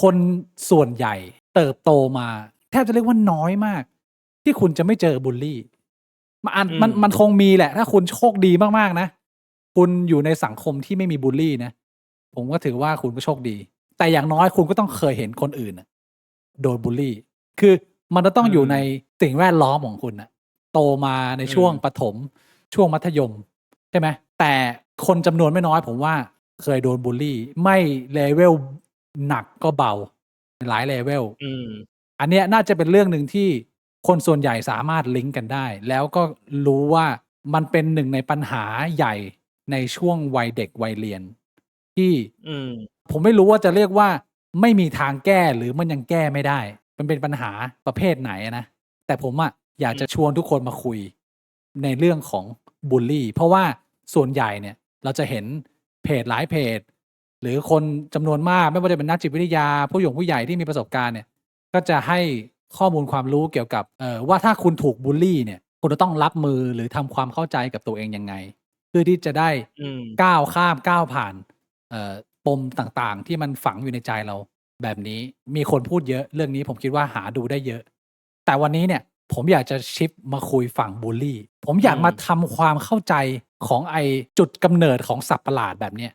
คนส่วนใหญ่เติบโตมาแทบจะเรียกว่าน้อยมาก ที่คุณจะไม่เจอบุลลี่มันคงมีแหละ ถ้าคุณโชคดีมากๆนะคุณอยู่ในสังคมที่ไม่มีบุลลี่นะผมก็ถือว่าคุณก็โชคดี แต่อย่างน้อยคุณก็ต้องเคยเห็นคนอื่นโดนบุลลี่คือมันจะต้องอยู่ในสิ่งแวดล้อมของคุณโตมาในช่วงประถมช่วงมัธยมใช่ไหมแต่คนจำนวนไม่น้อยผมว่าเคยโดนบุลลี่ไม่เลเวลหนักก็เบาหลายเลเวลอันเนี้ยน่าจะเป็นเรื่องหนึ่งที่คนส่วนใหญ่สามารถลิงก์กันได้แล้วก็รู้ว่ามันเป็นหนึ่งในปัญหาใหญ่ในช่วงวัยเด็กวัยเรียนที่ผมไม่รู้ว่าจะเรียกว่าไม่มีทางแก้หรือมันยังแก้ไม่ได้มันเป็นปัญหาประเภทไหนนะแต่ผมอยากจะชวนทุกคนมาคุยในเรื่องของบุลลี่เพราะว่าส่วนใหญ่เนี่ยเราจะเห็นเพจหลายเพจหรือคนจำนวนมากไม่ว่าจะเป็นนักจิตวิทยาผู้ใหญ่ที่มีประสบการณ์เนี่ยก็จะให้ข้อมูลความรู้เกี่ยวกับว่าถ้าคุณถูกบุลลี่เนี่ยคุณจะต้องรับมือหรือทำความเข้าใจกับตัวเองยังไงเพื่อที่จะได้ก้าวผ่านปมต่างๆที่มันฝังอยู่ในใจเราแบบนี้มีคนพูดเยอะเรื่องนี้ผมคิดว่าหาดูได้เยอะแต่วันนี้เนี่ยผมอยากจะชิฟมาคุยฝั่งบุลลี่ผมอยากมาทำความเข้าใจของไอจุดกำเนิดของสัตว์ประหลาดแบบเนี้ย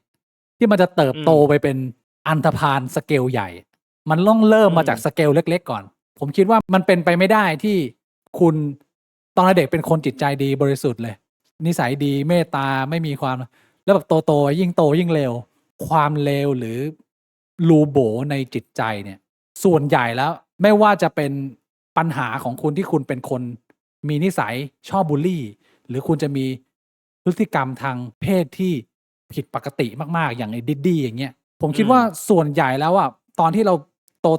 ที่มันจะเติบโตไปเป็นอันธพาลสเกลใหญ่มันต้องเริ่มมาจากสเกลเล็กๆก่อนผมคิดว่ามันเป็นไปไม่ได้ที่คุณตอนเด็กเป็นคนจิตใจดีบริสุทธิ์เลยนิสัยดีเมตตาไม่มีความแล้วแบบโตยิ่งเลวความเลวหรือรูโบในจิตใจเนี่ยส่วนใหญ่แล้วไม่ว่าจะเป็นปัญหาของคุณที่คุณเป็นคนมีนิสัยชอบบูลลี่หรือคุณจะมีพฤติกรรมทางเพศที่ผิดปกติมากๆอย่างไอ้ดิดดี้อย่างเงี้ยผมคิดว่าส่วนใหญ่แล้วตอนที่เรา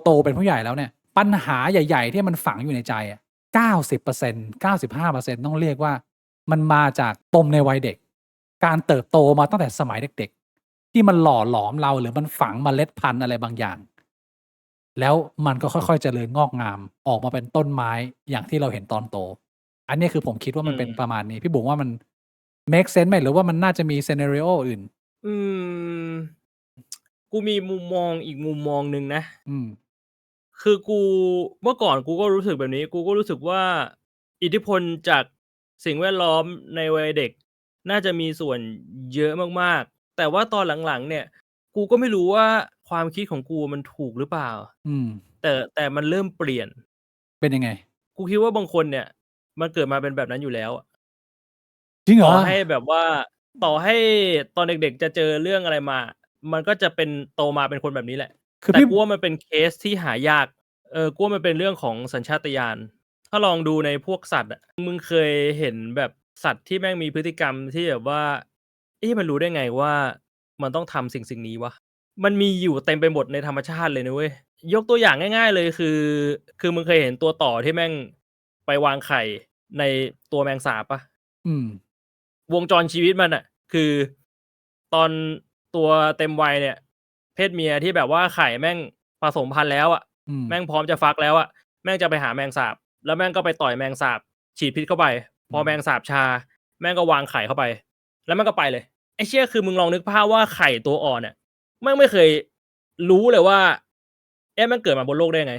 โตเป็นผู้ใหญ่แล้วเนี่ยปัญหาใหญ่ๆที่มันฝังอยู่ในใจ90% 95%ต้องเรียกว่ามันมาจากปมในวัยเด็กการเติบโตมาตั้งแต่สมัยเด็กๆที่มันหล่อหลอมเราหรือมันฝังเมล็ดพันธุ์อะไรบางอย่างแล้วมันก็ค่อยๆเจริญงอกงามออกมาเป็นต้นไม้อย่างที่เราเห็นตอนโตอันนี้คือผมคิดว่ามันเป็นประมาณนี้พี่บุ๋มว่ามัน make sense ไหมหรือว่ามันน่าจะมี scenario อื่นกูมีมุมมองอีกมุมมองหนึ่งนะคือกูเมื่อก่อนกูก็รู้สึกแบบนี้กูก็รู้สึกว่าอิทธิพลจากสิ่งแวดล้อมในวัยเด็กน่าจะมีส่วนเยอะมากๆแต่ว่าตอนหลังๆเนี่ยกูก็ไม่รู้ว่าความคิดของกูมันถูกหรือเปล่าแต่มันเริ่มเปลี่ยนเป็นยังไงกูคิดว่าบางคนเนี่ยมันเกิดมาเป็นแบบนั้นอยู่แล้วจริงเหรอต่อให้แบบว่าต่อให้ตอนเด็กๆจะเจอเรื่องอะไรมามันก็จะเป็นโตมาเป็นคนแบบนี้แหละแต่กูว่ามันเป็นเคสที่หายากกูว่ามันเป็นเรื่องของสัญชาตญาณถ้าลองดูในพวกสัตว์มึงเคยเห็นแบบสัตว์ที่แม่งมีพฤติกรรมที่แบบว่ามันรู้ได้ไงว่ามันต้องทำสิ่งนี้วะมันมีอยู่เต็มไปหมดในธรรมชาติเลยนะเว้ยยกตัวอย่างง่ายๆเลยคือมึงเคยเห็นตัวต่อที่แม่งไปวางไข่ในตัวแมงสาบปะวงจรชีวิตมันคือตอนตัวเต็มวัยเนี่ยเพศเมียที่แบบว่าไข่แม่งผสมพันธุ์แล้วแม่งพร้อมจะฟักแล้วแม่งจะไปหาแมงสาบแล้วแม่งก็ไปต่อยแมงสาบฉีดพิษเข้าไปพอแมงสาบชาแม่งก็วางไข่เข้าไปแล้วแม่งก็ไปเลยไอ้เชี่ยคือมึงลองนึกภาพว่าไข่ตัวอ่อนเนี่ยแม่งไม่เคยรู้เลยว่าแม่งเกิดมาบนโลกได้ไง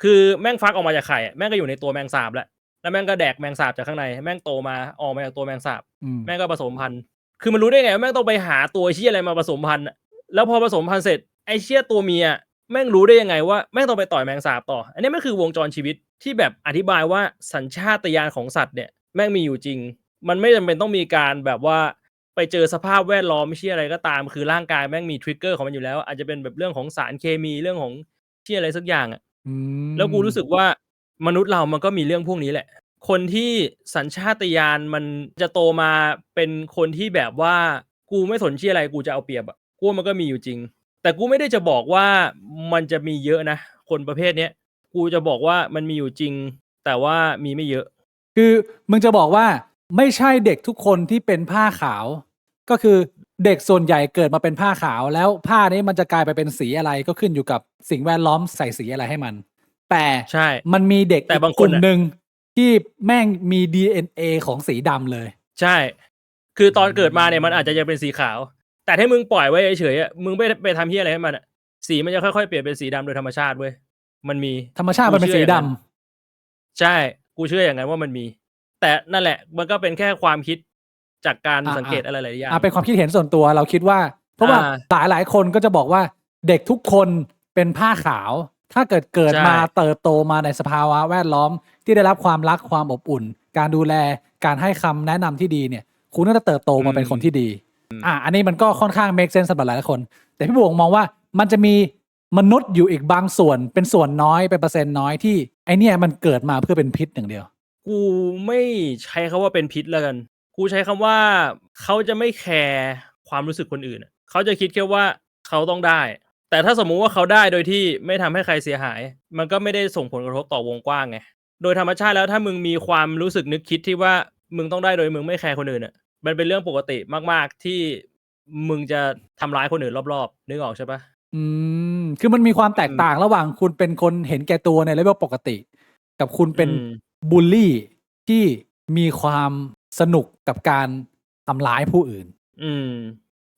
คือแม่งฟักออกมาจากไข่แม่งก็อยู่ในตัวแมงสาบแล้วแม่งก็แดกแมงสาบจากข้างในแม่งโตมาออกมาจากตัวแมงสาบแม่งก็ผสมพันธุ์คือมันรู้ได้ไงว่าแม่งต้องไปหาตัวเชี่ยอะไรมาผสมพันธุ์แล้วพอผสมพันธุ์เสร็จไอ้เชี่ยตัวเมียแม่งรู้ได้ยังไงว่าแม่งต้องไปต่อยแมงสาบต่ออันนี้มันคือวงจรชีวิตที่แบบอธิบายว่าสัญชาตญาณของสัตว์เนี่ยแม่งมีอยู่จริงมันไม่จำเป็นต้องมีการแบบว่าไปเจอสภาพแวดล้อมเชี่ยอะไรก็ตามคือร่างกายแม่งมีทริกเกอร์ของมันอยู่แล้วอาจจะเป็นแบบเรื่องของสารเคมีเรื่องของเชี่ยอะไรสักอย่างแล้วกูรู้สึกว่ามนุษย์เรามันก็มีเรื่องพวกนี้แหละคนที่สัญชาตญาณมันจะโตมาเป็นคนที่แบบว่ากูไม่สนเชี่ยอะไรกูจะเอาเปรียบกูว่ามันก็มีอยู่จริงแต่กูไม่ได้จะบอกว่ามันจะมีเยอะนะคนประเภทเนี้ยกูจะบอกว่ามันมีอยู่จริงแต่ว่ามีไม่เยอะคือมึงจะบอกว่าไม่ใช่เด็กทุกคนที่เป็นผ้าขาวก็คือเด็กส่วนใหญ่เกิดมาเป็นผ้าขาวแล้วผ้านี้มันจะกลายไปเป็นสีอะไรก็ขึ้นอยู่กับสิ่งแวดล้อมใส่สีอะไรให้มันแต่ใช่มันมีเด็กแต่บางกลุ่มหนึ่งที่แม่งมี DNA ของสีดำเลยใช่คือตอนเกิดมาเนี่ยมันอาจจะยังเป็นสีขาวแต่ถ้ามึงปล่อยไว้เฉยๆมึงไม่ไปทำเหี้ยอะไรให้มัน สีมันจะค่อยๆเปลี่ยนเป็นสีดำโดยธรรมชาติเว้ยมันมีธรรมชาติมันเป็นสีดำใช่กูเชื่ออย่างนั้นว่ามันมีแต่นั่นแหละมันก็เป็นแค่ความคิดจากการสังเกตอะไรหลายอย่างเป็นความคิดเห็นส่วนตัวเราคิดว่าเพราะว่าหลายคนก็จะบอกว่าเด็กทุกคนเป็นผ้าขาวถ้าเกิดมาเติบโตมาในสภาวะแวดล้อมที่ได้รับความรักความอบอุ่นการดูแลการให้คำแนะนำที่ดีเนี่ยคุณก็จะเติบโตมาเป็นคนที่ดีอันนี้มันก็ค่อนข้าง make sense สำหรับหลายคนแต่พี่บวงมองว่ามันจะมีมนุษย์อยู่อีกบางส่วนเป็นส่วนน้อยเป็นเปอร์เซ็นต์น้อยที่ไอเนี่ยมันเกิดมาเพื่อเป็นพิษอย่างเดียวกูไม่ใช้คำว่าเป็นพิษแล้วกันกูใช้คำว่าเขาจะไม่แคร์ความรู้สึกคนอื่นเขาจะคิดแค่ว่าเขาต้องได้แต่ถ้าสมมุติว่าเขาได้โดยที่ไม่ทำให้ใครเสียหายมันก็ไม่ได้ส่งผลกระทบต่อวงกว้างไงโดยธรรมชาติแล้วถ้ามึงมีความรู้สึกนึกคิดที่ว่ามึงต้องได้โดยมึงไม่แคร์คนอื่นมันเป็นเรื่องปกติมากๆที่มึงจะทำร้ายคนอื่นรอบๆนึกออกใช่ปะคือมันมีความแตกต่างระหว่างคุณเป็นคนเห็นแก่ตัวในเลเวลปกติกับคุณเป็นบูลลี่ที่มีความสนุกกับการทำร้ายผู้อื่น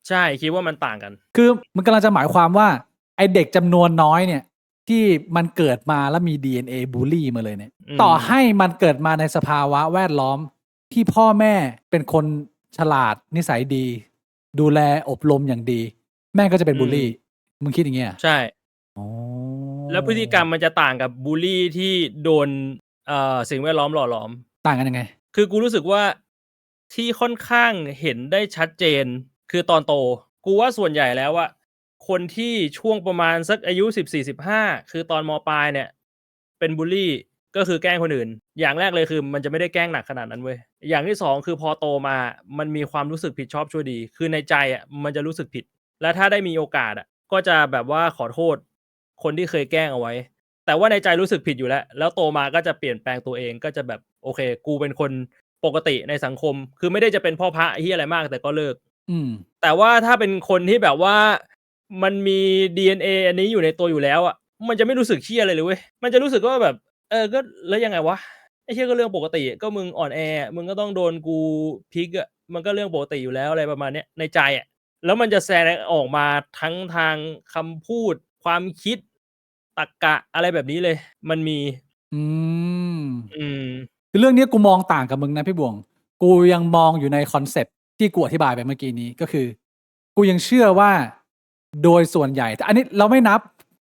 ใช่คิดว่ามันต่างกันคือมันกำลังจะหมายความว่าไอเด็กจำนวนน้อยเนี่ยที่มันเกิดมาแล้วมี DNA บูลลี่มาเลยเนี่ยต่อให้มันเกิดมาในสภาวะแวดล้อมที่พ่อแม่เป็นคนฉลาดนิสัยดีดูแลอบรมอย่างดีแม่ก็จะเป็นบูลลี่มึงคิดอย่างเงี้ยใช่แล้วพฤติกรรมมันจะต่างกับบูลลี่ที่โดนสิ่งแวดล้อมหล่อหลอมต่างกันยังไงคือกูรู้สึกว่าที่ค่อนข้างเห็นได้ชัดเจนคือตอนโตกูว่าส่วนใหญ่แล้วอะคนที่ช่วงประมาณสักอายุ14-15คือตอนม.ปลายเนี่ยเป็นบูลลี่ก็คือแกล้งคนอื่นอย่างแรกเลยคือมันจะไม่ได้แกล้งหนักขนาดนั้นเว้ยอย่างที่2คือพอโตมามันมีความรู้สึกผิดชอบชั่วดีคือในใจอะมันจะรู้สึกผิดและถ้าได้มีโอกาสอะก็จะแบบว่าขอโทษคนที่เคยแกล้งเอาไว้แต่ว่าในใจรู้สึกผิดอยู่แล้วโตมาก็จะเปลี่ยนแปลงตัวเองก็จะแบบโอเคกูเป็นคนปกติในสังคมคือไม่ได้จะเป็นพ่อพระเหี้ยอะไรมากแต่ก็เลิกแต่ว่าถ้าเป็นคนที่แบบว่ามันมี DNA อันนี้อยู่ในตัวอยู่แล้วอะมันจะไม่รู้สึกเหี้ยอะไรเลยเว้ยมันจะรู้สึกว่าแบบก็แล้วยังไงวะไอ้เหี้ยก็เรื่องปกติก็มึงอ่อนแอมึงก็ต้องโดนกูพลิกอะมันก็เรื่องปกติอยู่แล้วอะไรประมาณเนี้ยในใจอะแล้วมันจะแสดงออกมาทั้งทางคำพูดความคิดตรรกะอะไรแบบนี้เลยมันมีคือเรื่องนี้กูมองต่างกับมึงนะพี่บวงกูยังมองอยู่ในคอนเซ็ปต์ที่กูอธิบายไปเมื่อกี้นี้ก็คือกูยังเชื่อว่าโดยส่วนใหญ่แต่อันนี้เราไม่นับ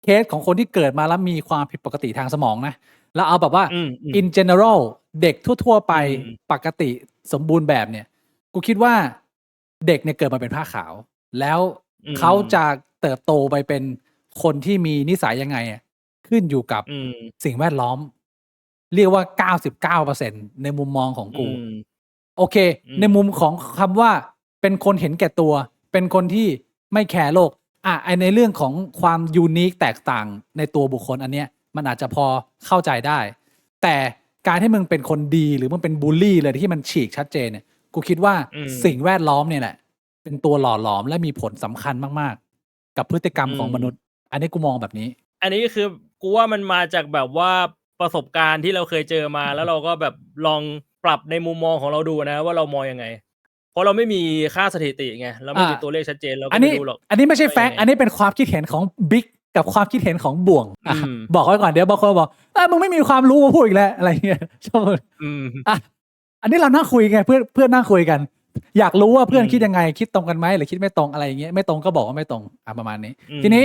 เคสของคนที่เกิดมาแล้วมีความผิดปกติทางสมองนะแล้วเอาแบบว่า in general เด็กทั่วๆไปปกติสมบูรณ์แบบเนี่ยกูคิดว่าเด็กเนี่ยเกิดมาเป็นผ้าขาวแล้วเขาจะเติบโตไปเป็นคนที่มีนิสัยยังไงขึ้นอยู่กับสิ่งแวดล้อมเรียกว่า 99% ในมุมมองของกูโอเคในมุมของคำว่าเป็นคนเห็นแก่ตัวเป็นคนที่ไม่แคร์โลกในเรื่องของความยูนิคแตกต่างในตัวบุคคลอันเนี้ยมันอาจจะพอเข้าใจได้แต่การที่มึงเป็นคนดีหรือมึงเป็นบูลลี่เลยที่มันฉีกชัดเจนเนี่ยกูคิดว่าสิ่งแวดล้อมเนี่ยแหละเป็นตัวหล่อหลอมและมีผลสำคัญมากๆกับพฤติกรรมของมนุษย์อันนี้กูมองแบบนี้อันนี้คือกูว่ามันมาจากแบบว่าประสบการณ์ที่เราเคยเจอมาแล้วเราก็แบบลองปรับในมุมมองของเราดูนะว่าเรามองยังไงเพราะเราไม่มีค่าสถิติไงเราไม่มีตัวเลขชัดเจนเราก็ไม่รู้หรอกอันนี้ไม่ใช่แฟกต์อันนี้เป็นความคิดเห็นของบิ๊กกับความคิดเห็นของบ่วงบอกไว้ก่อนเดี๋ยวบางคนบอกมึงไม่มีความรู้มาพูดอีกแล้วอะไรเงี้ยชอบอันนี้เรานั่งคุยไงเพื่อนนั่งคุยกันอยากรู้ว่าเพื่อนคิดยังไงคิดตรงกันไหมหรือคิดไม่ตรงอะไรอย่างเงี้ยไม่ตรงก็บอกว่าไม่ตรงประมาณนี้ทีนี้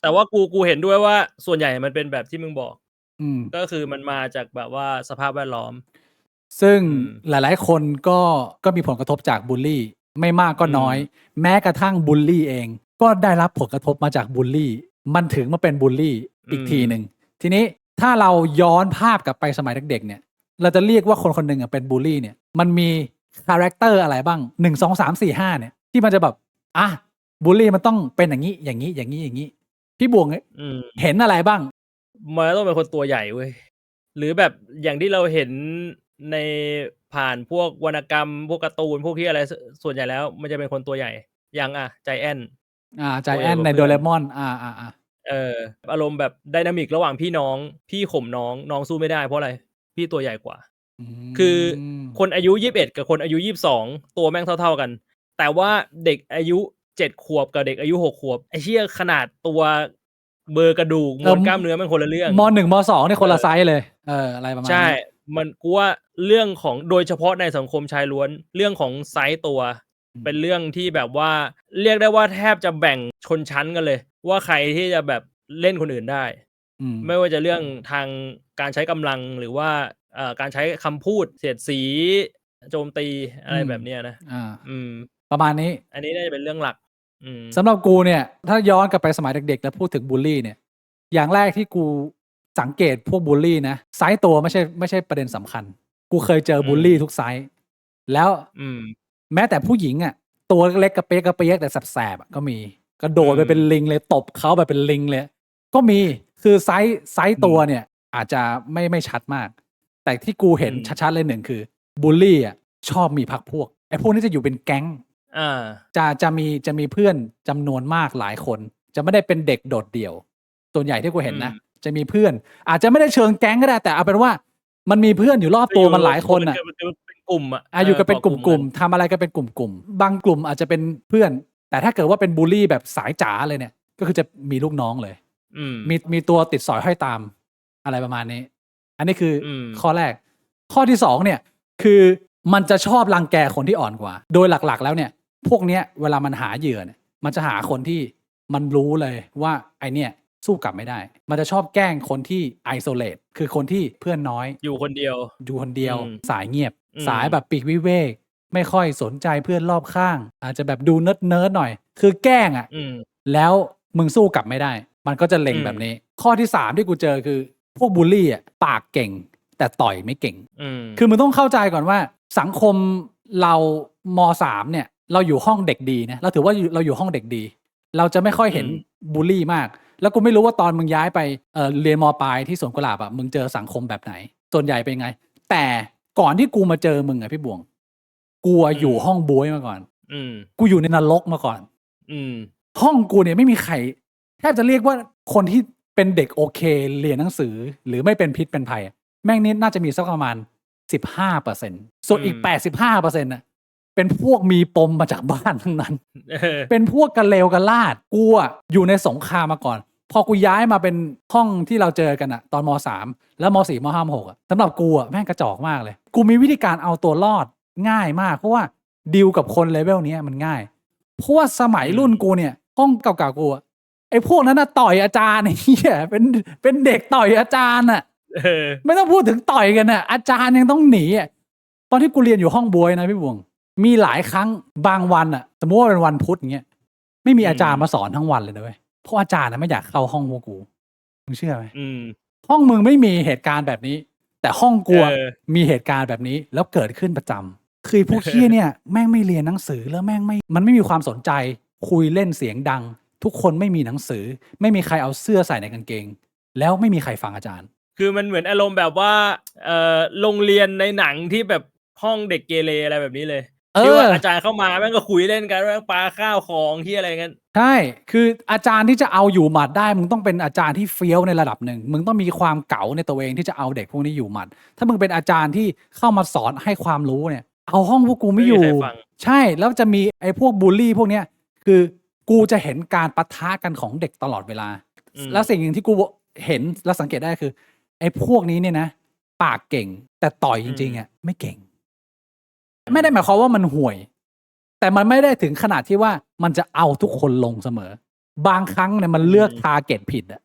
แต่ว่ากูเห็นด้วยว่าส่วนใหญ่มันเป็นแบบที่มึงบอกก็คือมันมาจากแบบว่าสภาพแวดล้อมซึ่งหลายๆคนก็มีผลกระทบจากบูลลี่ไม่มากก็น้อยแม้กระทั่งบูลลี่เองก็ได้รับผลกระทบมาจากบูลลี่มันถึงมาเป็นบูลลี่อีกทีหนึ่งทีนี้ถ้าเราย้อนภาพกลับไปสมัยเด็กๆเนี่ยเราจะเรียกว่าคนคนหนึ่งเป็นบูลลี่เนี่ยมันมีคาแรคเตอร์อะไรบ้าง1 2 3 4 5เนี่ยที่มันจะแบบบูลลี่มันต้องเป็นอย่างนี้อย่างนี้อย่างนี้อย่างนี้พี่บวงเห็นอะไรบ้างมันต้องเป็นคนตัวใหญ่เว้ยหรือแบบอย่างที่เราเห็นในผ่านพวกวรรณกรรมพวกการ์ตูนพวกที่อะไรส่วนใหญ่แล้วมันจะเป็นคนตัวใหญ่อย่างใจแอนใจแอนในโดเรมอนอารมณ์แบบไดนามิกระหว่างพี่น้องพี่ข่มน้องสู้ไม่ได้เพราะอะไรพี่ตัวใหญ่กว่าคือคนอายุ21กับคนอายุ22ตัวแม่งเท่ากันแต่ว่าเด็กอายุ7 ขวบกับเด็กอายุ6 ขวบไอ้เหี้ยขนาดตัว เบอร์กระดูกมวลกล้ามเนื้อมันคนละเรื่องม1ม2เนี่ยคนละไซส์เลยอะไรประมาณใช่นี้มันกูว่าเรื่องของโดยเฉพาะในสังคมชายล้วนเรื่องของไซส์ตัวเป็นเรื่องที่แบบว่าเรียกได้ว่าแทบจะแบ่งชนชั้นกันเลยว่าใครที่จะแบบเล่นคนอื่นได้ไม่ว่าจะเรื่องทางการใช้กำลังหรือว่าการใช้คำพูดเสียดสีโจมตีอะไรแบบเนี้ยนะประมาณนี้อันนี้น่าจะเป็นเรื่องหลักสำหรับกูเนี่ยถ้าย้อนกลับไปสมัยเด็กๆแล้วพูดถึงบูลลี่เนี่ยอย่างแรกที่กูสังเกตพวกบูลลี่นะไซส์ตัวไม่ใช่ประเด็นสำคัญกูเคยเจอบูลลี่ทุกไซส์แล้วแม้แต่ผู้หญิงอ่ะตัวเล็กกระเปียกแต่แสบๆก็มีกระโดดไปเป็นลิงเลยตบเขาแบบเป็นลิงเลยก็มีคือไซส์ตัวเนี่ยอาจจะไม่ชัดมากแต่ที่กูเห็นชัดๆเลยหนึ่งคือบูลลี่อ่ะชอบมีพรรคพวกไอ้พวกนี้จะอยู่เป็นแก๊งจะมีเพื่อนจำนวนมากหลายคนจะไม่ได้เป็นเด็กโดดเดี่ยวส่วนใหญ่ที่กูเห็นนะจะมีเพื่อนอาจจะไม่ได้เชิงแก๊งก็ได้แต่เอาเป็นว่ามันมีเพื่อนอยู่รอบตัวมันหลายคนอ่ะเป็นกลุ่มอยู่กันเป็นกลุ่มๆทำอะไรกันเป็นกลุ่มๆบางกลุ่มอาจจะเป็นเพื่อนแต่ถ้าเกิดว่าเป็นบูลลี่แบบสายจ๋าเลยเนี่ยก็คือจะมีลูกน้องเลยมีตัวติดสอยห้อยตามอะไรประมาณนี้อันนี้คือข้อแรกข้อที่สองเนี่ยคือมันจะชอบรังแกคนที่อ่อนกว่าโดยหลักๆแล้วเนี่ยพวกเนี้ยเวลามันหาเหยื่อเนี่ยมันจะหาคนที่มันรู้เลยว่าไอเนี่ยสู้กลับไม่ได้มันจะชอบแกล้งคนที่ไอโซเลตคือคนที่เพื่อนน้อยอยู่คนเดียวสายเงียบสายแบบปีกวิเวกไม่ค่อยสนใจเพื่อนรอบข้างอาจจะแบบดูเนิร์ดหน่อยคือแกล้งอ่ะแล้วมึงสู้กลับไม่ได้มันก็จะเล็งแบบนี้ข้อที่สามที่กูเจอคือพวกบูลลี่อ่ะปากเก่งแต่ต่อยไม่เก่งคือมึงต้องเข้าใจก่อนว่าสังคมเราม.3 เนี่ยเราอยู่ห้องเด็กดีนะเราถือว่าเราอยู่ห้องเด็กดีเราจะไม่ค่อยเห็นบูลลี่มากแล้วกูไม่รู้ว่าตอนมึงย้ายไปเรียนม.ปลายที่สวนกุหลาบอ่ะมึงเจอสังคมแบบไหนส่วนใหญ่เป็นไงแต่ก่อนที่กูมาเจอมึงอะพี่บวงกูอยู่ห้องบ๊วยมาก่อนกูอยู่ในนรกมาก่อนห้องกูเนี่ยไม่มีใครแทบจะเรียกว่าคนที่เป็นเด็กโอเคเรียนหนังสือหรือไม่เป็นพิษเป็นภัยแม่งนี่น่าจะมีสักประมาณ 15% ส่วนอีก 85% น่ะเป็นพวกมีปมมาจากบ้านทั้งนั้นเป็นพวกกันเลวกันลาดกูอ่ะอยู่ในสงครามมาก่อนพอกูย้ายมาเป็นห้องที่เราเจอกันอะตอนม.3 แล้วม.4 ม.5 ม.6อะสำหรับกูอะแม่งกระจอกมากเลยกูมีวิธีการเอาตัวรอดง่ายมากเพราะว่าดีลกับคนเลเวลนี้มันง่ายเพราะว่าสมัยรุ่นกูเนี่ยห้องเก่าๆกูอะไอ้พวกนั้นน่ะต่อยอาจารย์เหี้ยเป็นเด็กต่อยอาจารย์อะไม่ต้องพูดถึงต่อยกันอะอาจารย์ยังต้องหนีอะตอนที่กูเรียนอยู่ห้องบวยนะพี่บวงมีหลายครั้งบางวันอะสมมติว่าเป็นวันพุธอย่างเงี้ยไม่มีอาจารย์มาสอนทั้งวันเลยนะเว้ยเพราะอาจารย์นะไม่อยากเข้าห้องพวกกูมึงเชื่อไหมห้องมึงไม่มีเหตุการณ์แบบนี้แต่ห้องกูมีเหตุการณ์แบบนี้แล้วเกิดขึ้นประจำคือพวกเชี่ยเนี่ยแม่งไม่เรียนหนังสือแล้วแม่งมันไม่มีความสนใจคุยเล่นเสียงดังทุกคนไม่มีหนังสือไม่มีใครเอาเสื้อใส่ในกางเกงแล้วไม่มีใครฟังอาจารย์คือมันเหมือนอารมณ์แบบว่าโรงเรียนในหนังที่แบบห้องเด็กเกเรอะไรแบบนี้เลยที่ว่าอาจารย์เข้ามาแม่งก็คุยเล่นกันแม่งปาข้าวของที่อะไรกันใช่คืออาจารย์ที่จะเอาอยู่หมัดได้มึงต้องเป็นอาจารย์ที่เฟี้ยวในระดับหนึ่งมึงต้องมีความเก๋าในตัวเองที่จะเอาเด็กพวกนี้อยู่หมัดถ้ามึงเป็นอาจารย์ที่เข้ามาสอนให้ความรู้เนี่ยเอาห้องพวกกูไม่อยู่ใช่แล้วจะมีไอ้พวกบูลลี่พวกเนี้ยคือกูจะเห็นการปะทะกันของเด็กตลอดเวลาแล้วสิ่งหนึ่งที่กูเห็นและสังเกตได้คือไอ้พวกนี้เนี่ยนะปากเก่งแต่ต่อยจริงๆอ่ะไม่เก่งไม่ได้หมายความว่ามันห่วยแต่มันไม่ได้ถึงขนาดที่ว่ามันจะเอาทุกคนลงเสมอบางครั้งเนี่ยมันเลือกทาร์เก็ตผิดอ่ะ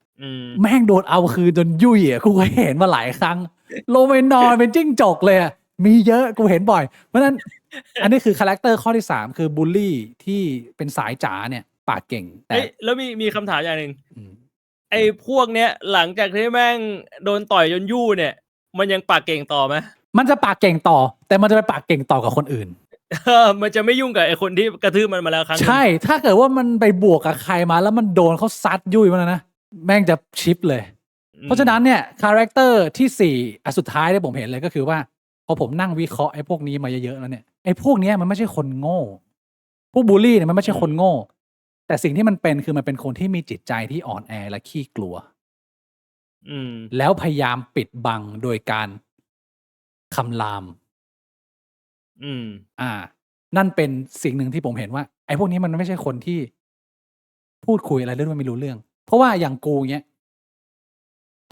แม่งโดนเอาคืนจนยุ่ยอ่ะกูเห็นมาหลายครั้งลงไปนอนเป็นจิ้งจกเลยอ่ะมีเยอะกูเห็นบ่อยเพราะฉะนั้นอันนี้คือคาแรคเตอร์ข้อที่3คือบูลลี่ที่เป็นสายจ๋าเนี่ยปากเก่งแต่แล้วมีคำถามอย่างหนึ่งไอ้พวกเนี้ยหลังจากที่แม่งโดนต่อยจนยู่เนี่ยมันยังปากเก่งต่อไหมมันจะปากเก่งต่อแต่มันจะไปปากเก่งต่อกับคนอื่นมันจะไม่ยุ่งกับไอ้คนที่กระทืบมันมาแล้วครั้งใช่ถ้าเกิดว่ามันไปบวกกับใครมาแล้วมันโดนเขาซัดยุ่ยมันนะแม่งจะชิปเลยเพราะฉะนั้นเนี่ยคาแรคเตอร์ที่4อันสุดท้ายที่ผมเห็นเลยก็คือว่าพอผมนั่งวิเคราะห์ไอ้พวกนี้มาเยอะๆแล้วเนี่ยไอ้พวกนี้มันไม่ใช่คนโง่พวกบูลลี่เนี่ยมันไม่ใช่คนโง่แต่สิ่งที่มันเป็นคือมันเป็นคนที่มีจิตใจที่อ่อนแอและขี้กลัวแล้วพยายามปิดบังโดยการคำรามนั่นเป็นสิ่งหนึ่งที่ผมเห็นว่าไอ้พวกนี้มันไม่ใช่คนที่พูดคุยอะไรเรื่องไม่รู้เรื่อง เพราะว่าอย่างกูเนี้ย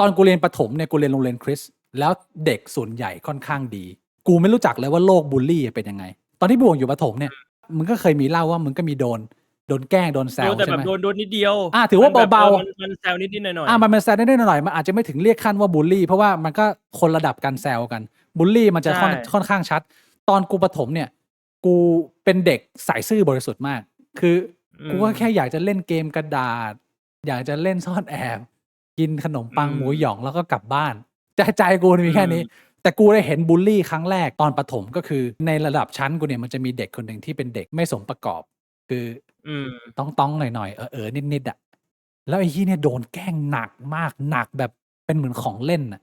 ตอนกูเรียนประถมเนี่ยกูเรียนโรงเรียนคริสต์แล้วเด็กส่วนใหญ่ค่อนข้างดีกูไม่รู้จักเลยว่าโลกบูลลี่เป็นยังไงตอนที่บวงอยู่ประถมเนี่ยมึงก็เคยมีเล่าว่ามึงก็มีโดนแกล้งโดนแซ โด วน แต่ ใช่ แบ ไหม บโดนนิดเดียว ถือว่า มันแบบ เบา มันแซวนิดๆหน่อย มันเป็นแซวได้หน่อยมันอาจจะไม่ถึงเรียกขั้นว่าบูลลี่เพราะว่ามันก็คนระดับการแซวกันบูลลี่มันจะ ใช่ ค่อนข้างชัด ตอนกูประถมเนี่ย กูเป็นเด็กใส่ซื่อบริสุทธิ์มาก คือกูก็แค่อยากจะเล่นเกมกระดาษ อยากจะเล่นซ่อนแอบ กินขนมปังหมูหยองแล้วก็กลับบ้านใจกูมีแค่นี้ แต่กูได้เห็นบูลลี่ครั้งแรกตอนประถมก็คือในระดับชั้นกูเนี่ยมันจะมีเด็กคนหนึ่งที่เป็นเด็กไม่สมประกอบ คือต้องหน่อยนิดๆอ่ะแล้วไอ้ที่เนี่ยโดนแกล้งหนักมากหนักแบบเป็นเหมือนของเล่นอ่ะ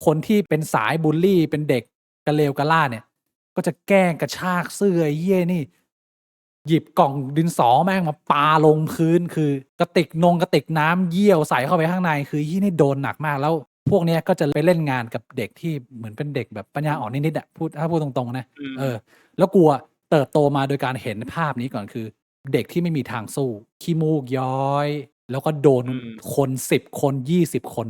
คนที่เป็นสายบูลลี่เป็นเด็กกระเลวกระล่าเนี่ย ก็จะแกล้งกระชากเสื้อไอ้เหี้ยนี่ หยิบกล่องดินสอแม่งมาปาลงพื้นคือกระติกน้ำเยี่ยวใส่เข้าไปข้างในคือยี่นี่โดนหนักมากแล้ว พวกเนี้ยก็จะไปเล่นงานกับเด็กที่เหมือนเป็นเด็กแบบปัญญาอ่อนนิดๆอ่ะถ้าพูดตรงๆนะแล้วกูเติบโตมาโดยการเห็นภาพนี้ก่อนคือ เด็กที่ไม่มีทางสู้ขี้มูกย้อย แล้วก็โดนคน10 คน20 คน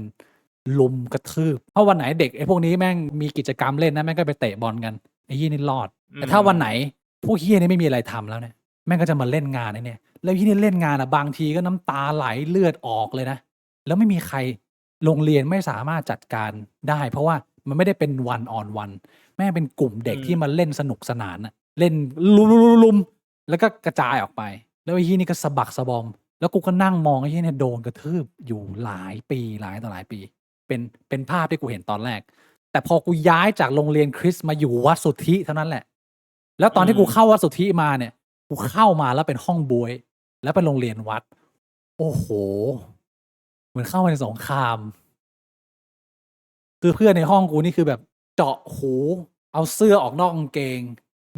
ลุมกระทืบเพราะวันไหนเด็กไอ้พวกนี้แม่งมีกิจกรรมเล่นนะแม่งก็ไปเตะบอลกันไอ้ยี่นี่รอดแต่ถ้าวันไหนพวกเฮียนี่ไม่มีอะไรทำแล้วเนี่ยแม่งก็จะมาเล่นงานไอ้เนี่ยแล้วที่นี่เล่นงานบางทีก็น้ำตาไหลเลือดออกเลยนะแล้วไม่มีใครโรงเรียนไม่สามารถจัดการได้เพราะว่ามันไม่ได้เป็นวันออนวันแม่งเป็นกลุ่มเด็กที่มาเล่นสนุกสนานน่ะเล่นลุมแล้วก็กระจายออกไปแล้วไอ้ยี่นี่ก็สะบักสะบอมแล้วกูก็นั่งมองไอ้ยี่เนี่ยโดนกระทืบอยู่หลายปีหลายต่อหลายปีเป็นภาพที่กูเห็นตอนแรกแต่พอกูย้ายจากโรงเรียนคริสต์มาอยู่วัดสุทธิเท่านั้นแหละแล้วตอนที่กูเข้าวัดสุทธิมาเนี่ยกูเข้ามาแล้วเป็นห้องบวยแล้วเป็นโรงเรียนวัดโอ้โหเหมือนเข้ามาในสงครามคือเพื่อนในห้องกูนี่คือแบบเจาะหูเอาเสื้อออกนอกกางเกง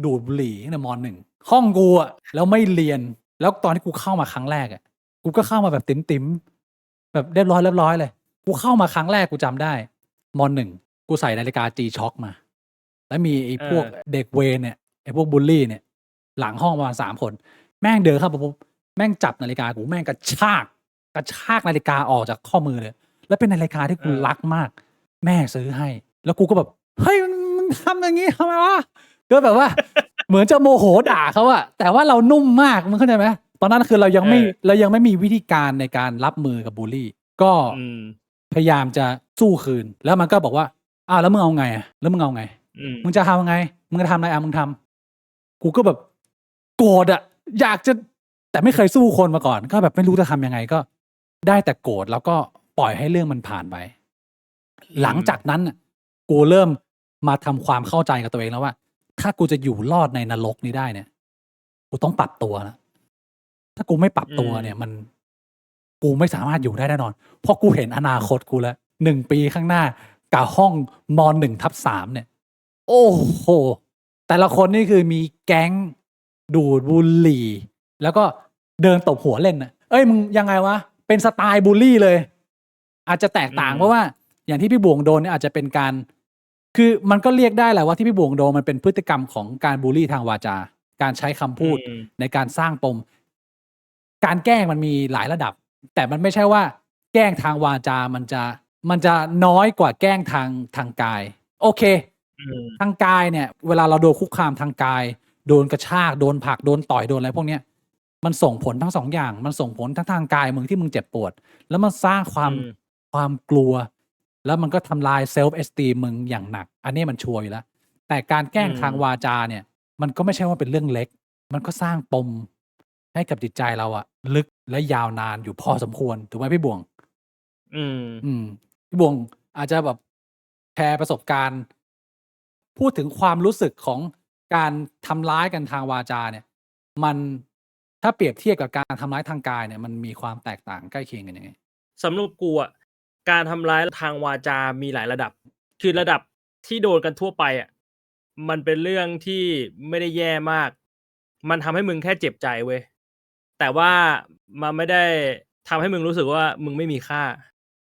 ดูดบุหรี่ในม.1 ห้องกูอะแล้วไม่เรียนแล้วตอนที่กูเข้ามาครั้งแรกอะกูก็เข้ามาแบบติ๋มๆแบบเรียบร้อยเลยกูเข้ามาครั้งแรกกูจำได้ม.1 กูใส่นาฬิกา G-Shock มาแล้วมีไอ้พวกเด็กเวรเนี่ยไอ้พวกบูลลี่เนี่ยหลังห้องประมาณ3 คนแม่งเดินเข้ามาปุ๊บแม่งจับนาฬิกากูแม่งกระชากนาฬิกาออกจากข้อมือเลยแล้วเป็นนาฬิกาที่กูรักมากแม่ซื้อให้แล้วกูก็แบบเฮ้ยมึงทำอย่างงี้ทำไมวะก็แบบว่า เหมือนจะโมโหด่าเขาอะแต่ว่าเรานุ่มมากมึงเข้าใจไหมตอนนั้นคือเรายังไม่มีวิธีการในการรับมือกับบูลลี่ก็พยายามจะสู้คืนแล้วมันก็บอกว่าแล้วมึงเอาไงอะแล้วมึงเอาไงมึงจะทำไงมึงจะทำอะไรมึงทำกูก็แบบโกรธอะอยากจะแต่ไม่เคยสู้คนมาก่อนก็แบบไม่รู้จะทำยังไงก็ได้แต่โกรธแล้วก็ปล่อยให้เรื่องมันผ่านไปหลังจากนั้นกูเริ่มมาทำความเข้าใจกับตัวเองแล้วว่าถ้ากูจะอยู่รอดในนรกนี้ได้เนี่ยกูต้องปรับตัวนะถ้ากูไม่ปรับตัวเนี่ยมันกูไม่สามารถอยู่ได้แน่นอนเพราะกูเห็นอนาคตกูแล้ว1 ปีข้างหน้ากับห้องม.1/3เนี่ยโอ้โหแต่ละคนนี่คือมีแก๊งดูดบุหรี่แล้วก็เดินตบหัวเล่นน่ะเอ้ยมึงยังไงวะเป็นสไตล์บูลลี่เลยอาจจะแตกต่างเพราะว่าอย่างที่พี่บวงโดนเนี่ยอาจจะเป็นการคือมันก็เรียกได้แหละว่าที่พี่บวงโดนมันเป็นพฤติกรรมของการบูลลี่ทางวาจาการใช้คำพูดในการสร้างปมการแกล้งมันมีหลายระดับแต่มันไม่ใช่ว่าแกล้งทางวาจามันจะน้อยกว่าแกล้งทางกายโอเคทางกายเนี่ยเวลาเราโดนคุกคามทางกายโดนกระชากโดนผลักโดนต่อยโดนอะไรพวกเนี้ยมันส่งผลทั้ง2 อย่างมันส่งผลทั้งทางกายมึงที่มึงเจ็บปวดแล้วมันสร้างความกลัวแล้วมันก็ทำลายเซลฟ์เอสตีมมึงอย่างหนักอันนี้มันชัวร์อยู่แล้วแต่การแกล้งทางวาจาเนี่ยมันก็ไม่ใช่ว่าเป็นเรื่องเล็กมันก็สร้างปมให้กับจิตใจเราอะลึกและยาวนานอยู่พอสมควรถูกไหมพี่บวงพี่บวงอาจจะแบบแชร์ประสบการณ์พูดถึงความรู้สึกของการทำร้ายกันทางวาจาเนี่ยมันถ้าเปรียบเทียบกับการทำร้ายทางกายเนี่ยมันมีความแตกต่างใกล้เคียงกันยังไงสำหรับกูอะการทำร้ายทางวาจามีหลายระดับคือระดับที่โดนกันทั่วไปอะมันเป็นเรื่องที่ไม่ได้แย่มากมันทำให้มึงแค่เจ็บใจเว้ยแต่ว่ามันไม่ได้ทำให้มึงรู้สึกว่ามึงไม่มีค่า